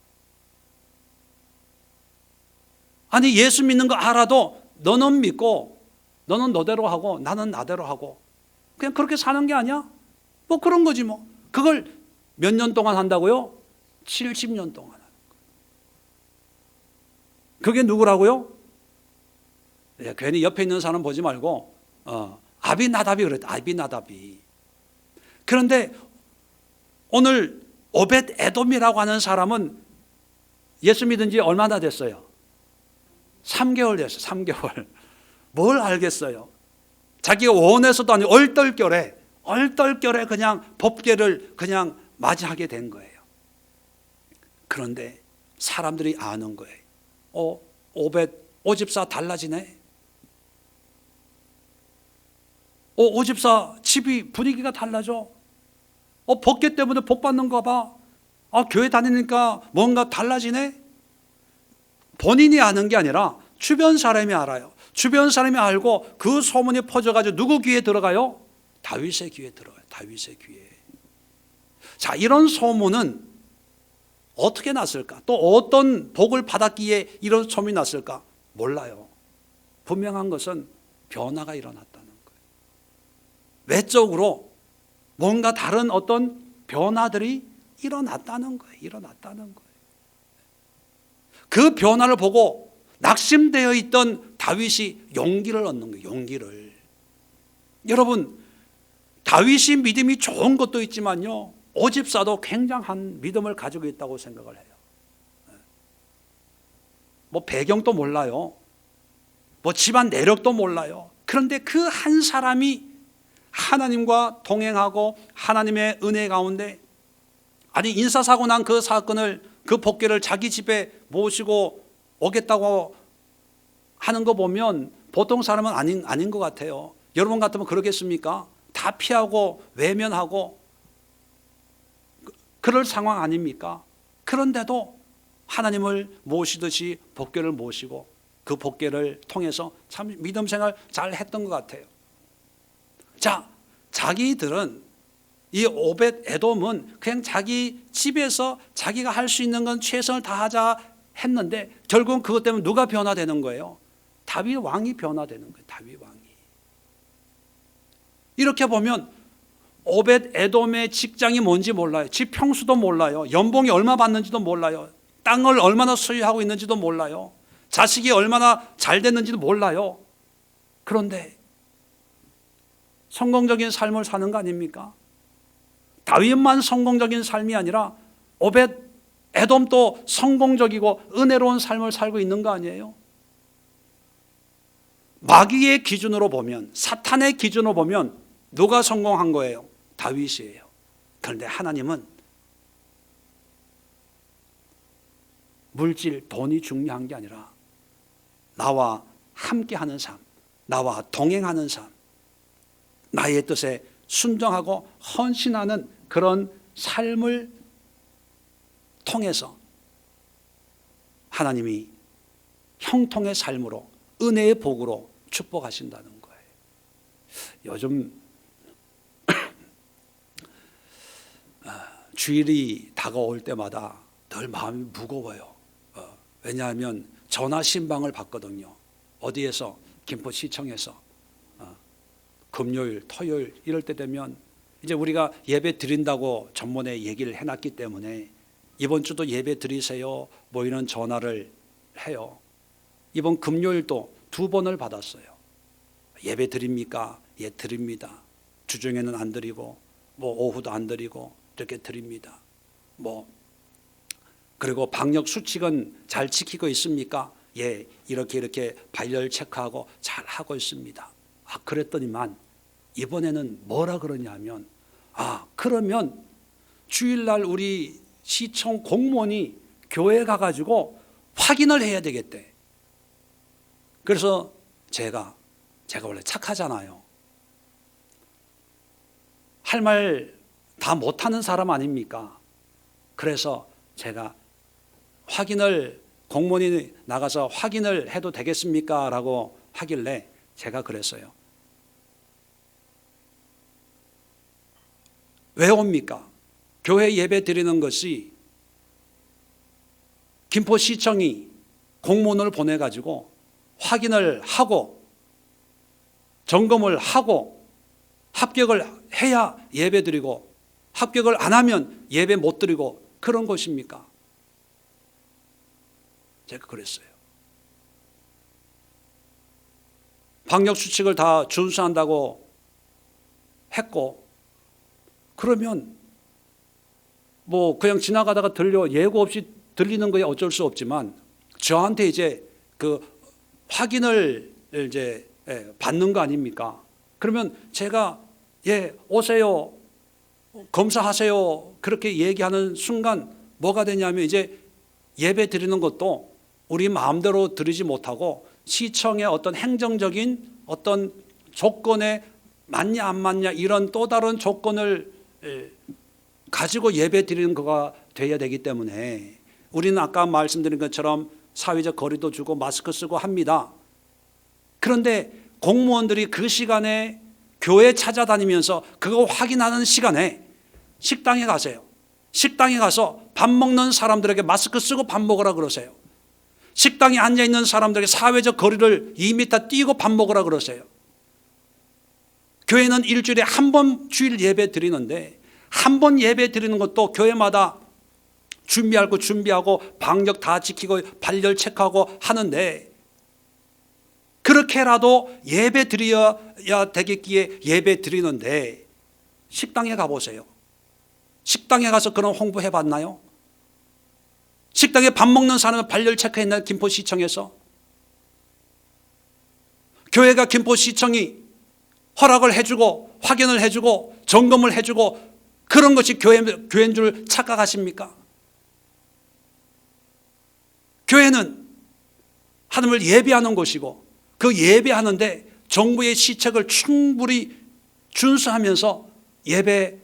아니, 예수 믿는 거 알아도 너는 믿고 너는 너대로 하고 나는 나대로 하고 그냥 그렇게 사는 게 아니야? 뭐 그런 거지 뭐. 그걸 몇 년 동안 한다고요? 70년 동안 하는 거예요. 그게 누구라고요? 괜히 옆에 있는 사람 보지 말고 아비나답이 그랬다. 아비나답이. 그런데 오늘 오벳 에돔이라고 하는 사람은 예수 믿은 지 얼마나 됐어요? 3개월 됐어요. 3개월. 뭘 알겠어요? 자기가 원해서도 아니고 얼떨결에 그냥 법궤를 그냥 맞이하게 된 거예요. 그런데 사람들이 아는 거예요. 오집사 달라지네. 오집사 집이 분위기가 달라져. 법궤 때문에 복 받는가 봐. 교회 다니니까 뭔가 달라지네. 본인이 아는 게 아니라 주변 사람이 알아요. 주변 사람이 알고 그 소문이 퍼져가지고 누구 귀에 들어가요? 다윗의 귀에 들어가요. 다윗의 귀에. 자, 이런 소문은 어떻게 났을까? 또 어떤 복을 받았기에 이런 소문이 났을까? 몰라요. 분명한 것은 변화가 일어났다는 거예요. 외적으로 뭔가 다른 어떤 변화들이 일어났다는 거예요. 일어났다는 거예요. 그 변화를 보고 낙심되어 있던 다윗이 용기를 얻는 거예요. 용기를. 여러분, 다윗이 믿음이 좋은 것도 있지만요, 오집사도 굉장한 믿음을 가지고 있다고 생각을 해요. 뭐 배경도 몰라요. 뭐 집안 내력도 몰라요. 그런데 그 한 사람이 하나님과 동행하고 하나님의 은혜 가운데, 아니 인사사고 난 그 사건을, 그 복궤를 자기 집에 모시고 오겠다고 하는 거 보면 보통 사람은 아닌 것 같아요. 여러분 같으면 그러겠습니까? 다 피하고 외면하고 그럴 상황 아닙니까? 그런데도 하나님을 모시듯이 복궤를 모시고 그 복궤를 통해서 참 믿음 생활 잘 했던 것 같아요. 자, 자기들은 이 오벳 에돔은 그냥 자기 집에서 자기가 할 수 있는 건 최선을 다하자 했는데 결국은 그것 때문에 누가 변화되는 거예요? 다윗 왕이 변화되는 거예요. 다윗 왕이. 이렇게 보면 오벳 에돔의 직장이 뭔지 몰라요. 집 평수도 몰라요. 연봉이 얼마 받는지도 몰라요. 땅을 얼마나 소유하고 있는지도 몰라요. 자식이 얼마나 잘 됐는지도 몰라요. 그런데 성공적인 삶을 사는 거 아닙니까? 다윗만 성공적인 삶이 아니라 오벳 에돔도 성공적이고 은혜로운 삶을 살고 있는 거 아니에요? 마귀의 기준으로 보면, 사탄의 기준으로 보면 누가 성공한 거예요? 다윗이에요. 그런데 하나님은 물질, 돈이 중요한 게 아니라 나와 함께하는 삶, 나와 동행하는 삶, 나의 뜻에 순종하고 헌신하는 그런 삶을 통해서 하나님이 형통의 삶으로, 은혜의 복으로 축복하신다는 거예요. 요즘 주일이 다가올 때마다 늘 마음이 무거워요. 왜냐하면 전화 신방을 받거든요. 어디에서? 김포시청에서. 금요일, 토요일 이럴 때 되면 이제 우리가 예배 드린다고 전번에 얘기를 해놨기 때문에 이번 주도 예배 드리세요 뭐 이런 전화를 해요. 이번 금요일도 2번을 받았어요. 예배 드립니까? 예, 드립니다. 주중에는 안 드리고 뭐 오후도 안 드리고 이렇게 드립니다. 뭐 그리고 방역 수칙은 잘 지키고 있습니까? 예, 이렇게 발열 체크하고 잘 하고 있습니다. 그랬더니만 이번에는 뭐라 그러냐면 그러면 주일날 우리 시청 공무원이 교회 가가지고 확인을 해야 되겠대. 그래서 제가 원래 착하잖아요. 할 말 다 못하는 사람 아닙니까? 그래서 제가 확인을, 공무원이 나가서 확인을 해도 되겠습니까? 라고 하길래 제가 그랬어요. 왜 옵니까? 교회 예배 드리는 것이 김포시청이 공무원을 보내가지고 확인을 하고 점검을 하고 합격을 해야 예배 드리고 합격을 안 하면 예배 못 드리고 그런 것입니까? 제가 그랬어요. 방역 수칙을 다 준수한다고 했고, 그러면 뭐 그냥 지나가다가 예고 없이 들리는 거에 어쩔 수 없지만 저한테 이제 그 확인을 이제 받는 거 아닙니까? 그러면 제가 오세요, 검사하세요 그렇게 얘기하는 순간 뭐가 되냐면 이제 예배 드리는 것도 우리 마음대로 드리지 못하고 시청의 어떤 행정적인 어떤 조건에 맞냐 안 맞냐 이런 또 다른 조건을 가지고 예배 드리는 거가 돼야 되기 때문에 우리는 아까 말씀드린 것처럼 사회적 거리도 주고 마스크 쓰고 합니다. 그런데 공무원들이 그 시간에 교회 찾아다니면서 그거 확인하는 시간에 식당에 가세요. 식당에 가서 밥 먹는 사람들에게 마스크 쓰고 밥 먹으라 그러세요. 식당에 앉아있는 사람들에게 사회적 거리를 2m 띄고 밥 먹으라 그러세요. 교회는 일주일에 한 번 주일 예배 드리는데 한 번 예배 드리는 것도 교회마다 준비하고 방역 다 지키고 발열 체크하고 하는데 그렇게라도 예배 드려야 되겠기에 예배 드리는데 식당에 가보세요. 식당에 가서 그런 홍보 해봤나요? 식당에 밥 먹는 사람은 발열 체크했나요? 김포시청에서? 교회가 김포시청이 허락을 해주고 확인을 해주고 점검을 해주고 그런 것이 교회인 줄 착각하십니까? 교회는 하나님을 예배하는 곳이고 그 예배하는데 정부의 시책을 충분히 준수하면서 예배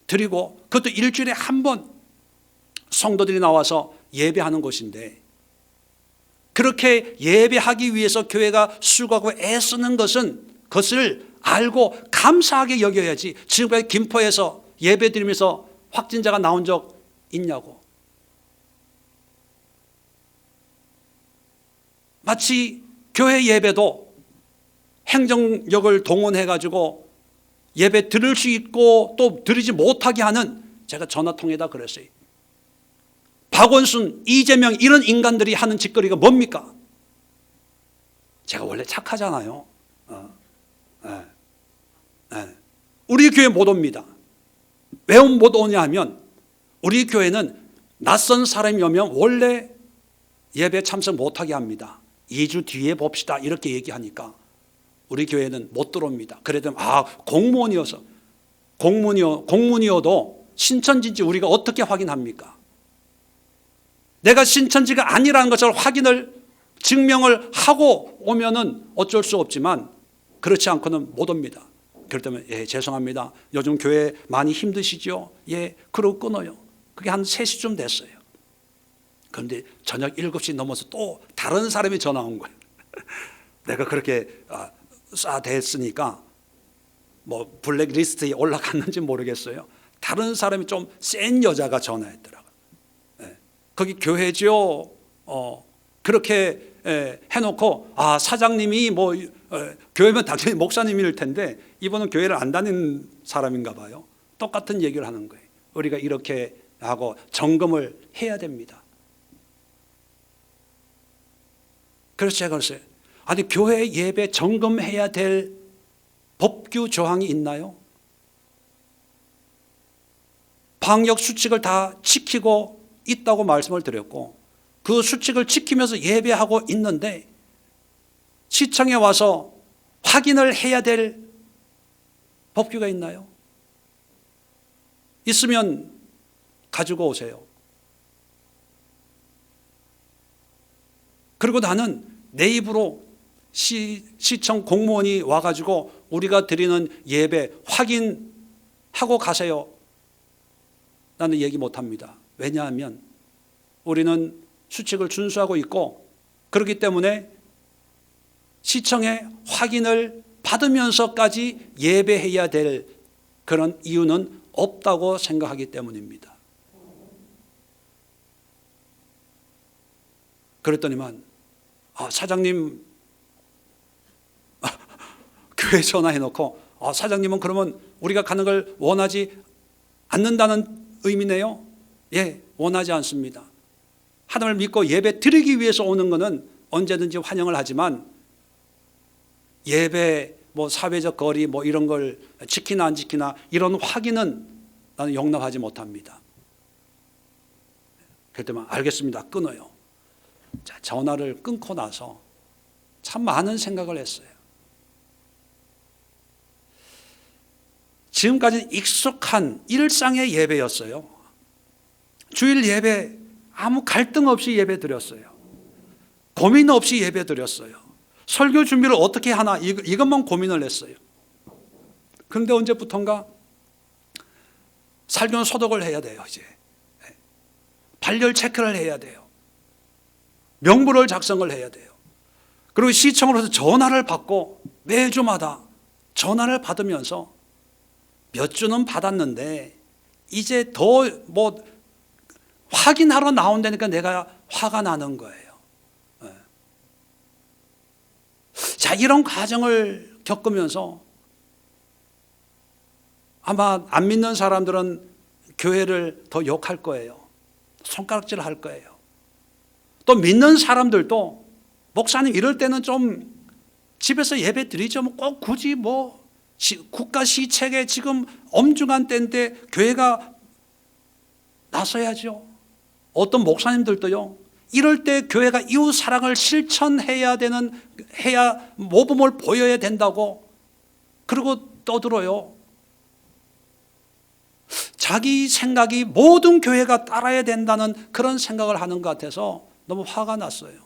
드리고 그것도 일주일에 한 번 성도들이 나와서 예배하는 곳인데 그렇게 예배하기 위해서 교회가 수고하고 애쓰는 것을 알고 감사하게 여겨야지. 지금까지 김포에서 예배 드리면서 확진자가 나온 적 있냐고. 마치 교회 예배도 행정력을 동원해가지고 예배 드릴 수 있고 또 드리지 못하게 하는, 제가 전화 통해다 그랬어요. 박원순, 이재명 이런 인간들이 하는 짓거리가 뭡니까? 제가 원래 착하잖아요. 우리 교회 못 옵니다. 왜 못 오냐 하면 우리 교회는 낯선 사람이 오면 원래 예배 참석 못하게 합니다. 2주 뒤에 봅시다 이렇게 얘기하니까 우리 교회는 못 들어옵니다. 그래도 공무원이어도 신천지인지 우리가 어떻게 확인합니까? 내가 신천지가 아니라는 것을 증명을 하고 오면은 어쩔 수 없지만 그렇지 않고는 못 옵니다. 그럴 때면 죄송합니다. 요즘 교회 많이 힘드시죠? 그러고 끊어요. 그게 한 3시쯤 됐어요. 그런데 저녁 7시 넘어서 또 다른 사람이 전화 온 거예요. 내가 그렇게 됐으니까 뭐 블랙리스트에 올라갔는지 모르겠어요. 다른 사람이 좀 센 여자가 전화했더라고요. 거기 교회죠. 그렇게 해놓고 사장님이 교회면 당연히 목사님일 텐데 이분은 교회를 안 다니는 사람인가 봐요. 똑같은 얘기를 하는 거예요. 우리가 이렇게 하고 점검을 해야 됩니다. 그래서 제가 그랬어요. 아니 교회 예배 점검해야 될 법규 조항이 있나요? 방역 수칙을 다 지키고 있다고 말씀을 드렸고 그 수칙을 지키면서 예배하고 있는데 시청에 와서 확인을 해야 될 법규가 있나요? 있으면 가지고 오세요. 그리고 나는 내 입으로 시청 공무원이 와가지고 우리가 드리는 예배 확인하고 가세요. 나는 얘기 못합니다. 왜냐하면 우리는 수칙을 준수하고 있고 그렇기 때문에 시청의 확인을 받으면서까지 예배해야 될 그런 이유는 없다고 생각하기 때문입니다. 그랬더니만 사장님 교회 전화해놓고 사장님은 그러면 우리가 가는 걸 원하지 않는다는 의미네요? 원하지 않습니다. 하나님을 믿고 예배 드리기 위해서 오는 것은 언제든지 환영을 하지만 예배 사회적 거리 이런 걸 지키나 안 지키나 이런 확인은 나는 용납하지 못합니다. 그럴 때만 알겠습니다. 끊어요. 자, 전화를 끊고 나서 참 많은 생각을 했어요. 지금까지는 익숙한 일상의 예배였어요. 주일 예배 아무 갈등 없이 예배 드렸어요. 고민 없이 예배 드렸어요. 설교 준비를 어떻게 하나 이것만 고민을 했어요. 그런데 언제부턴가 살균 소독을 해야 돼요. 이제 발열 체크를 해야 돼요. 명부를 작성을 해야 돼요. 그리고 시청으로서 전화를 받고 매주마다 전화를 받으면서 몇 주는 받았는데 이제 더 확인하러 나온다니까 내가 화가 나는 거예요. 자, 이런 과정을 겪으면서 아마 안 믿는 사람들은 교회를 더 욕할 거예요. 손가락질 할 거예요. 또 믿는 사람들도 목사님 이럴 때는 좀 집에서 예배 드리죠. 꼭 굳이 국가 시책에 지금 엄중한 때인데 교회가 나서야죠. 어떤 목사님들도요. 이럴 때 교회가 이웃 사랑을 실천해야 해야 모범을 보여야 된다고 그러고 떠들어요. 자기 생각이 모든 교회가 따라야 된다는 그런 생각을 하는 것 같아서 너무 화가 났어요.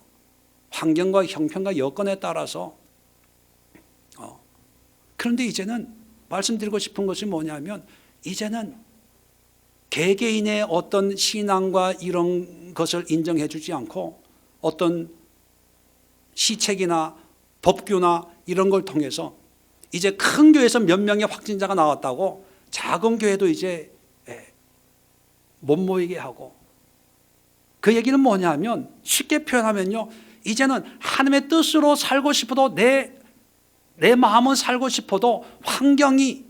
환경과 형편과 여건에 따라서. 그런데 이제는 말씀드리고 싶은 것이 뭐냐면 이제는 개개인의 어떤 신앙과 이런 것을 인정해 주지 않고 어떤 시책이나 법규나 이런 걸 통해서 이제 큰 교회에서 몇 명의 확진자가 나왔다고 작은 교회도 이제 못 모이게 하고 그 얘기는 뭐냐면 쉽게 표현하면요. 이제는 하나님의 뜻으로 살고 싶어도 내 마음은 살고 싶어도 환경이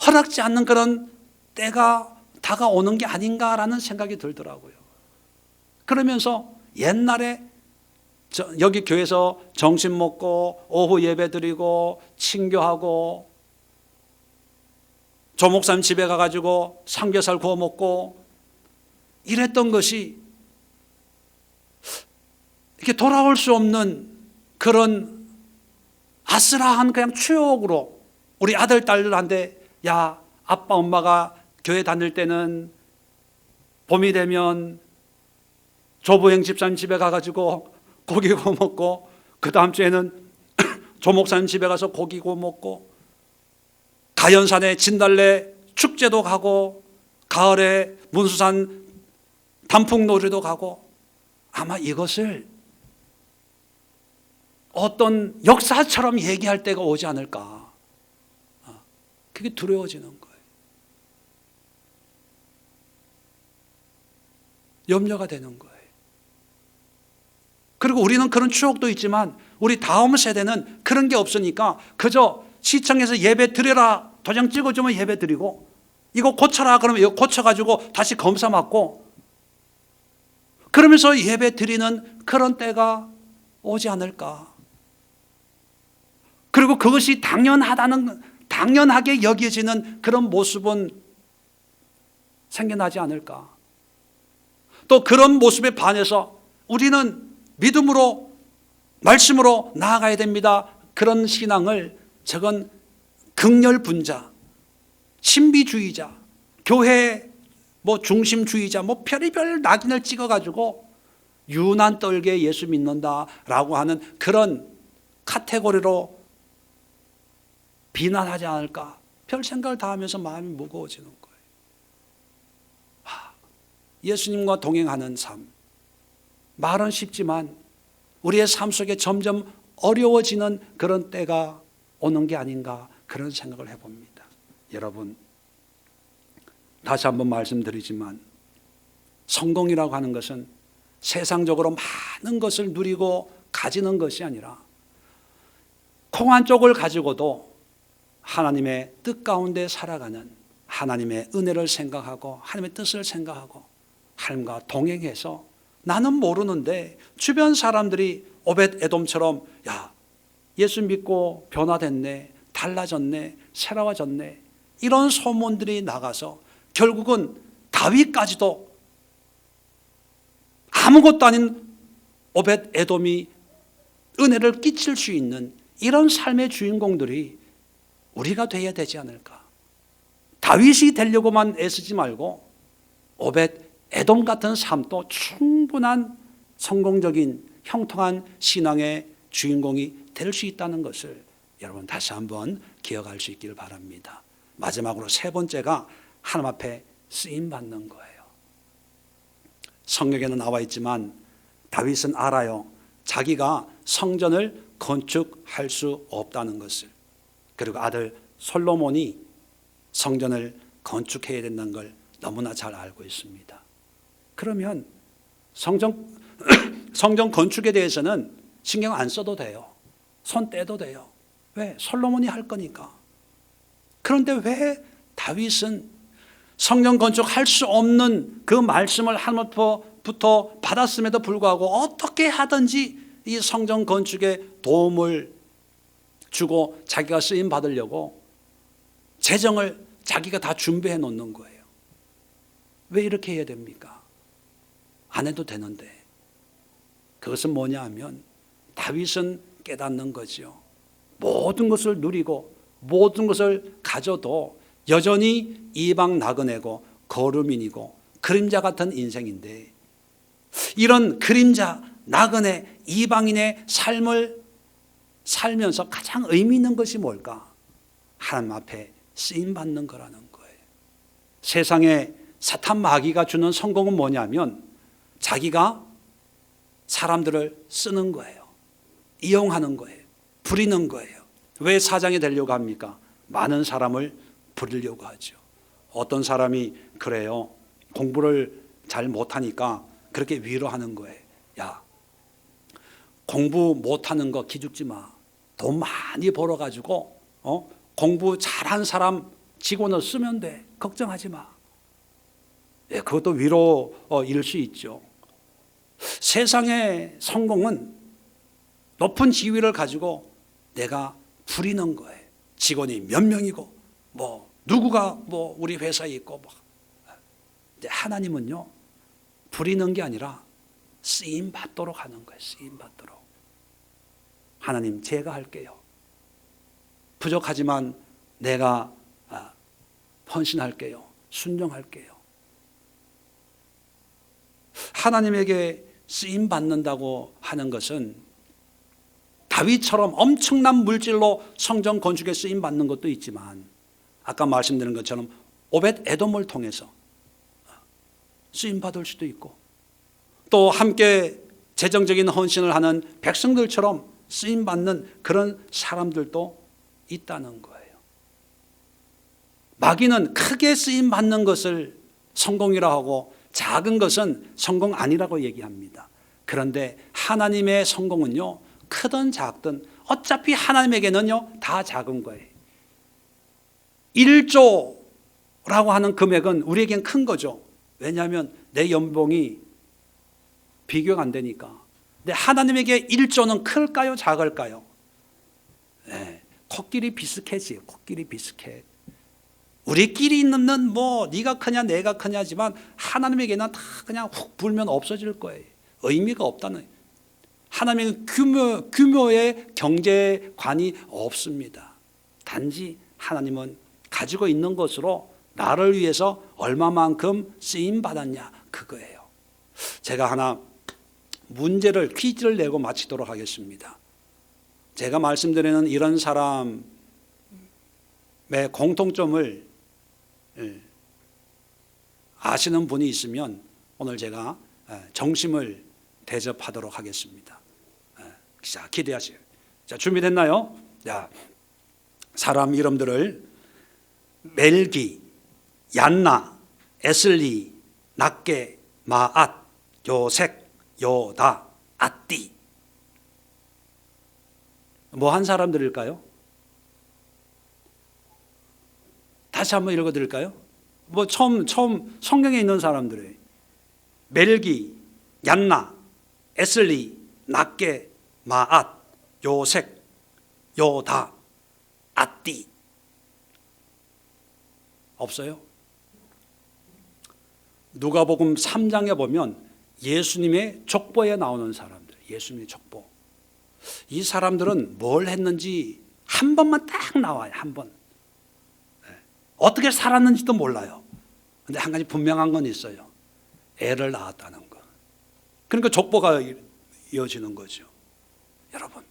허락지 않는 그런 때가 다가오는 게 아닌가라는 생각이 들더라고요. 그러면서 옛날에 여기 교회에서 점심 먹고 오후 예배 드리고 친교하고 조 목사님 집에 가가지고 삼겹살 구워 먹고 이랬던 것이 이렇게 돌아올 수 없는 그런 아슬아한 그냥 추억으로 우리 아들 딸들한테 야 아빠 엄마가 교회 다닐 때는 봄이 되면 조부행 집사님 집에 가가지고 고기 구워 먹고 그 다음 주에는 조 목사님 집에 가서 고기 구워 먹고 가연산에 진달래 축제도 가고 가을에 문수산 단풍놀이도 가고 아마 이것을 어떤 역사처럼 얘기할 때가 오지 않을까. 그게 두려워지는 거예요. 염려가 되는 거예요. 그리고 우리는 그런 추억도 있지만 우리 다음 세대는 그런 게 없으니까 그저 시청에서 예배 드려라 도장 찍어주면 예배 드리고 이거 고쳐라 그러면 이거 고쳐가지고 다시 검사 받고 그러면서 예배 드리는 그런 때가 오지 않을까. 그리고 그것이 당연하게 여겨지는 그런 모습은 생겨나지 않을까. 또 그런 모습에 반해서 우리는 믿음으로 말씀으로 나아가야 됩니다. 그런 신앙을 저건 극렬분자, 신비주의자, 교회 중심주의자 별의별 낙인을 찍어가지고 유난 떨게 예수 믿는다라고 하는 그런 카테고리로 비난하지 않을까. 별 생각을 다 하면서 마음이 무거워지는 거예요. 예수님과 동행하는 삶. 말은 쉽지만 우리의 삶 속에 점점 어려워지는 그런 때가 오는 게 아닌가 그런 생각을 해봅니다. 여러분 다시 한번 말씀드리지만 성공이라고 하는 것은 세상적으로 많은 것을 누리고 가지는 것이 아니라 콩 한 쪽을 가지고도 하나님의 뜻 가운데 살아가는 하나님의 은혜를 생각하고 하나님의 뜻을 생각하고 하나님과 동행해서 나는 모르는데 주변 사람들이 오벳 에돔처럼 야 예수 믿고 변화됐네 달라졌네 새로워졌네 이런 소문들이 나가서 결국은 다윗까지도 아무것도 아닌 오벳 에돔이 은혜를 끼칠 수 있는 이런 삶의 주인공들이 우리가 되어야 되지 않을까. 다윗이 되려고만 애쓰지 말고 오벳 에돔 같은 삶도 충분한 성공적인 형통한 신앙의 주인공이 될 수 있다는 것을 여러분 다시 한번 기억할 수 있기를 바랍니다. 마지막으로 세 번째가 하나님 앞에 쓰임받는 거예요. 성경에는 나와 있지만 다윗은 알아요. 자기가 성전을 건축할 수 없다는 것을. 그리고 아들 솔로몬이 성전을 건축해야 된다는 걸 너무나 잘 알고 있습니다. 그러면 성전 건축에 대해서는 신경 안 써도 돼요. 손 떼도 돼요. 왜? 솔로몬이 할 거니까. 그런데 왜 다윗은 성전 건축할 수 없는 그 말씀을 하나님부터 받았음에도 불구하고 어떻게 하든지 이 성전 건축에 도움을 주고 자기가 쓰임 받으려고 재정을 자기가 다 준비해 놓는 거예요. 왜 이렇게 해야 됩니까? 안 해도 되는데. 그것은 뭐냐 하면 다윗은 깨닫는 거죠. 모든 것을 누리고 모든 것을 가져도 여전히 이방 나그네고 거류민이고 그림자 같은 인생인데 이런 그림자 나그네 이방인의 삶을 살면서 가장 의미 있는 것이 뭘까? 하나님 앞에 쓰임받는 거라는 거예요. 세상에 사탄 마귀가 주는 성공은 뭐냐면 자기가 사람들을 쓰는 거예요. 이용하는 거예요. 부리는 거예요. 왜 사장이 되려고 합니까? 많은 사람을 부리려고 하죠. 어떤 사람이 그래요. 공부를 잘 못하니까 그렇게 위로하는 거예요. 야, 공부 못하는 거 기죽지 마. 돈 많이 벌어가지고 공부 잘한 사람 직원을 쓰면 돼. 걱정하지 마. 예, 그것도 위로일 수 있죠. 세상의 성공은 높은 지위를 가지고 내가 부리는 거예요. 직원이 몇 명이고 뭐 누구가 뭐 우리 회사에 있고 뭐. 근데 하나님은요, 부리는 게 아니라 쓰임 받도록 하는 거예요. 쓰임 받도록. 하나님, 제가 할게요. 부족하지만 내가 헌신할게요. 순종할게요. 하나님에게 쓰임 받는다고 하는 것은 다윗처럼 엄청난 물질로 성전 건축에 쓰임 받는 것도 있지만, 아까 말씀드린 것처럼 오벳 에돔을 통해서 쓰임 받을 수도 있고, 또 함께 재정적인 헌신을 하는 백성들처럼 쓰임 받는 그런 사람들도 있다는 거예요. 마귀는 크게 쓰임 받는 것을 성공이라 하고 작은 것은 성공 아니라고 얘기합니다. 그런데 하나님의 성공은요, 크든 작든 어차피 하나님에게는요 다 작은 거예요. 1조라고 하는 금액은 우리에겐 큰 거죠. 왜냐하면 내 연봉이 비교가 안 되니까. 근데 하나님에게 1조는 클까요, 작을까요? 네, 코끼리 비스켓이에요. 코끼리 비스켓. 우리끼리 있는 뭐 네가 크냐 내가 크냐지만 하나님에게는 다 그냥 훅 불면 없어질 거예요. 의미가 없다는. 하나님은 규모의 경제관이 없습니다. 단지 하나님은 가지고 있는 것으로 나를 위해서 얼마만큼 쓰임 받았냐, 그거예요. 제가 하나 문제를, 퀴즈를 내고 마치도록 하겠습니다. 제가 말씀드리는 이런 사람의 공통점을 아시는 분이 있으면 오늘 제가 정심을 대접하도록 하겠습니다. 자, 기대하세요. 자, 준비됐나요? 자, 사람 이름들을 멜기, 얀나, 에슬리, 낫게, 마앗, 요색, 요다, 아띠. 뭐 한 사람들일까요? 다시 한번 읽어드릴까요? 뭐 처음 성경에 있는 사람들이에요. 멜기, 얀나, 에슬리, 낫게, 마앗, 요색, 요다, 아띠. 없어요? 누가복음 3장에 보면 예수님의 족보에 나오는 사람들, 예수님의 족보. 이 사람들은 뭘 했는지 한 번만 딱 나와요. 한 번. 어떻게 살았는지도 몰라요. 근데 한 가지 분명한 건 있어요. 애를 낳았다는 거. 그러니까 족보가 이어지는 거죠. 여러분,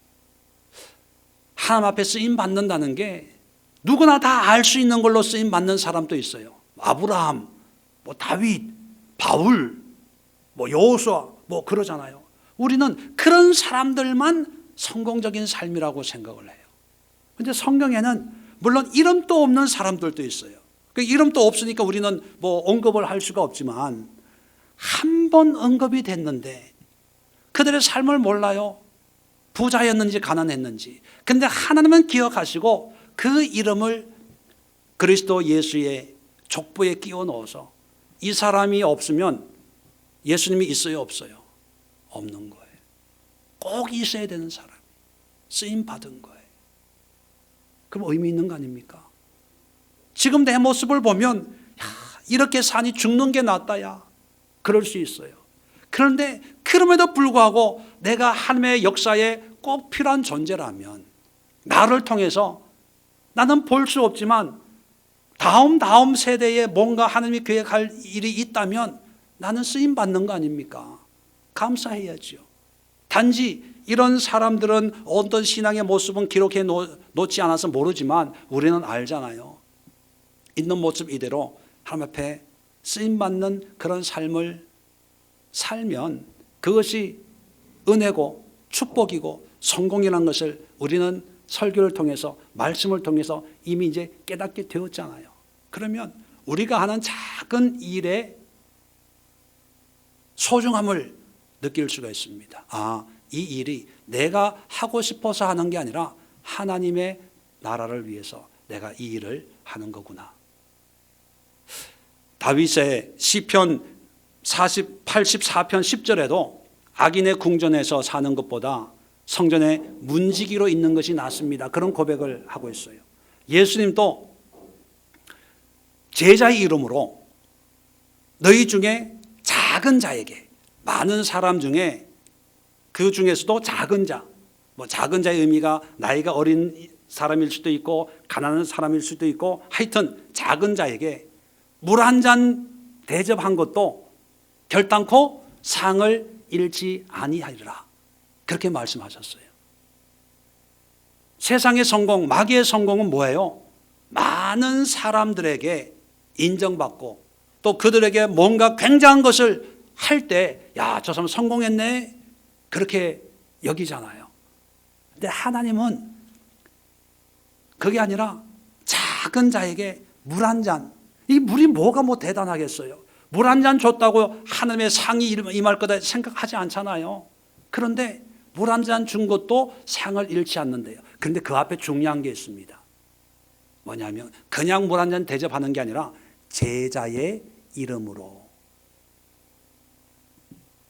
하나님 앞에 쓰임 받는다는 게 누구나 다 알 수 있는 걸로 쓰임 받는 사람도 있어요. 아브라함, 뭐 다윗, 바울, 뭐 여호수아, 뭐 그러잖아요. 우리는 그런 사람들만 성공적인 삶이라고 생각을 해요. 그런데 성경에는 물론 이름도 없는 사람들도 있어요. 그 이름도 없으니까 우리는 뭐 언급을 할 수가 없지만 한 번 언급이 됐는데 그들의 삶을 몰라요. 부자였는지 가난했는지. 근데 하나님은 기억하시고 그 이름을 그리스도 예수의 족보에 끼워 넣어서 이 사람이 없으면 예수님이 있어요, 없어요? 없는 거예요. 꼭 있어야 되는 사람, 쓰임 받은 거예요. 그럼 의미 있는 거 아닙니까? 지금 내 모습을 보면 야, 이렇게 사니 죽는 게 낫다, 야. 그럴 수 있어요. 그런데 그럼에도 불구하고 내가 하나님의 역사에 꼭 필요한 존재라면 나를 통해서 나는 볼 수 없지만 다음 세대에 뭔가 하나님이 계획할 일이 있다면 나는 쓰임 받는 거 아닙니까? 감사해야죠. 단지 이런 사람들은 어떤 신앙의 모습은 기록해 놓지 않아서 모르지만 우리는 알잖아요. 있는 모습 이대로 하나님 앞에 쓰임 받는 그런 삶을 살면 그것이 은혜고 축복이고 성공이라는 것을 우리는 설교를 통해서 말씀을 통해서 이미 이제 깨닫게 되었잖아요. 그러면 우리가 하는 작은 일의 소중함을 느낄 수가 있습니다. 아, 이 일이 내가 하고 싶어서 하는 게 아니라 하나님의 나라를 위해서 내가 이 일을 하는 거구나. 다윗의 시편 84편 10절에도 악인의 궁전에서 사는 것보다 성전에 문지기로 있는 것이 낫습니다. 그런 고백을 하고 있어요. 예수님도 제자의 이름으로 너희 중에 작은 자에게, 많은 사람 중에 그 중에서도 작은 자, 작은 자의 의미가 나이가 어린 사람일 수도 있고 가난한 사람일 수도 있고 하여튼 작은 자에게 물 한 잔 대접한 것도 결단코 상을 잃지 아니하리라. 그렇게 말씀하셨어요. 세상의 성공, 마귀의 성공은 뭐예요? 많은 사람들에게 인정받고 또 그들에게 뭔가 굉장한 것을 할 때, 야, 저 사람 성공했네, 그렇게 여기잖아요. 근데 하나님은 그게 아니라 작은 자에게 물 한 잔, 이 물이 뭐가 뭐 대단하겠어요? 물 한 잔 줬다고 하나님의 상이 임할 거다 생각하지 않잖아요. 그런데 물 한 잔 준 것도 상을 잃지 않는데요. 그런데 그 앞에 중요한 게 있습니다. 뭐냐면 그냥 물 한 잔 대접하는 게 아니라 제자의 이름으로.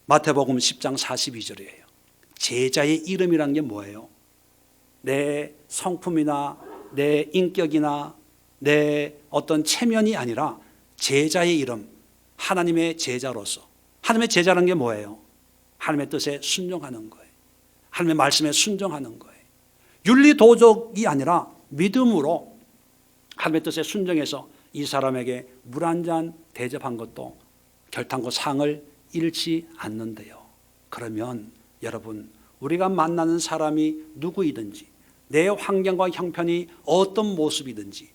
마태복음 10장 42절이에요. 제자의 이름이란 게 뭐예요? 내 성품이나 내 인격이나 내 어떤 체면이 아니라 제자의 이름, 하나님의 제자로서. 하나님의 제자라는 게 뭐예요? 하나님의 뜻에 순종하는 거예요. 하나님의 말씀에 순종하는 거예요. 윤리도덕이 아니라 믿음으로 하나님의 뜻에 순종해서 이 사람에게 물 한 잔 대접한 것도 결단코 상을 잃지 않는데요. 그러면 여러분, 우리가 만나는 사람이 누구이든지 내 환경과 형편이 어떤 모습이든지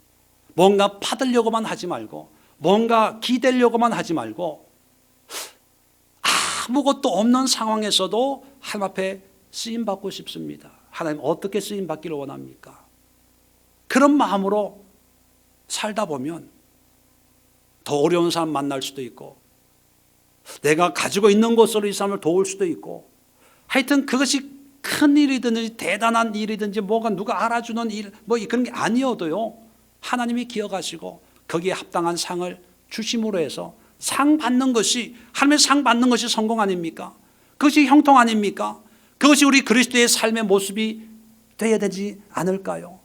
뭔가 받으려고만 하지 말고 뭔가 기대려고만 하지 말고 아무것도 없는 상황에서도 하나님 앞에 쓰임받고 싶습니다. 하나님 어떻게 쓰임받기를 원합니까? 그런 마음으로 살다 보면 더 어려운 사람 만날 수도 있고 내가 가지고 있는 것으로 이 사람을 도울 수도 있고 하여튼 그것이 큰 일이든지 대단한 일이든지 뭐가 누가 알아주는 일 뭐 그런 게 아니어도요, 하나님이 기억하시고 거기에 합당한 상을 주심으로 해서 상 받는 것이, 하나님의 상 받는 것이 성공 아닙니까? 그것이 형통 아닙니까? 그것이 우리 그리스도의 삶의 모습이 되어야 되지 않을까요?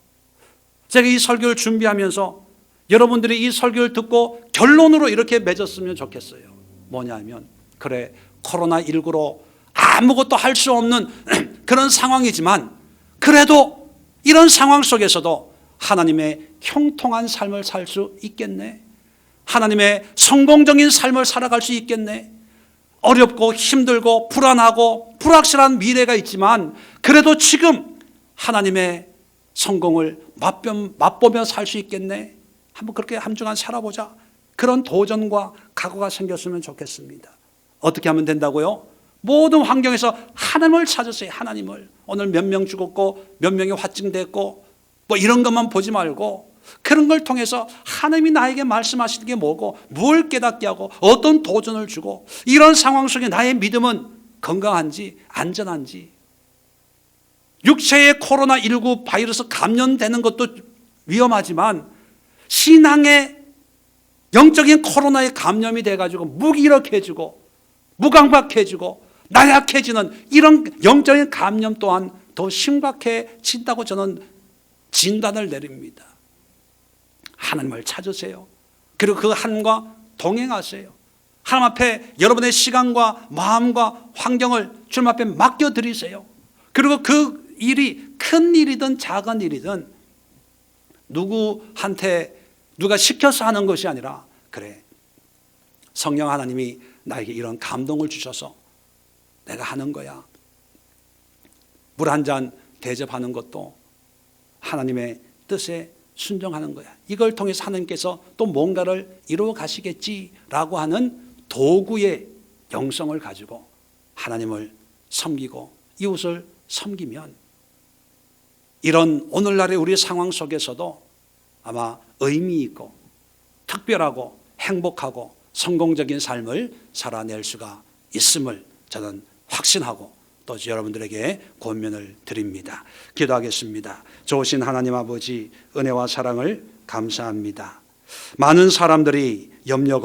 제가 이 설교를 준비하면서 여러분들이 이 설교를 듣고 결론으로 이렇게 맺었으면 좋겠어요. 뭐냐면, 그래, 코로나19로 아무것도 할 수 없는 그런 상황이지만 그래도 이런 상황 속에서도 하나님의 형통한 삶을 살 수 있겠네. 하나님의 성공적인 삶을 살아갈 수 있겠네. 어렵고 힘들고 불안하고 불확실한 미래가 있지만 그래도 지금 하나님의 성공을 맛보며 살 수 있겠네. 한번 그렇게 한 주간 살아보자. 그런 도전과 각오가 생겼으면 좋겠습니다. 어떻게 하면 된다고요? 모든 환경에서 하나님을 찾으세요. 하나님을. 오늘 몇 명 죽었고 몇 명이 화증됐고 뭐 이런 것만 보지 말고 그런 걸 통해서 하나님이 나에게 말씀하시는 게 뭐고 뭘 깨닫게 하고 어떤 도전을 주고 이런 상황 속에 나의 믿음은 건강한지 안전한지. 육체의 코로나19 바이러스 감염되는 것도 위험하지만 신앙의 영적인 코로나에 감염이 돼가지고 무기력해지고 무감각해지고 나약해지는 이런 영적인 감염 또한 더 심각해진다고 저는 진단을 내립니다. 하나님을 찾으세요. 그리고 그 하나님과 동행하세요. 하나님 앞에 여러분의 시간과 마음과 환경을 주님 앞에 맡겨드리세요. 그리고 그 일이 큰 일이든 작은 일이든 누구한테 누가 시켜서 하는 것이 아니라, 그래, 성령 하나님이 나에게 이런 감동을 주셔서 내가 하는 거야. 물 한 잔 대접하는 것도 하나님의 뜻에 순종하는 거야. 이걸 통해서 하나님께서 또 뭔가를 이루어 가시겠지라고 하는 도구의 영성을 가지고 하나님을 섬기고 이웃을 섬기면 이런 오늘날의 우리 상황 속에서도 아마 의미 있고 특별하고 행복하고 성공적인 삶을 살아낼 수가 있음을 저는 확신하고 또 여러분들에게 권면을 드립니다. 기도하겠습니다. 좋으신 하나님 아버지, 은혜와 사랑을 감사합니다. 많은 사람들이 염려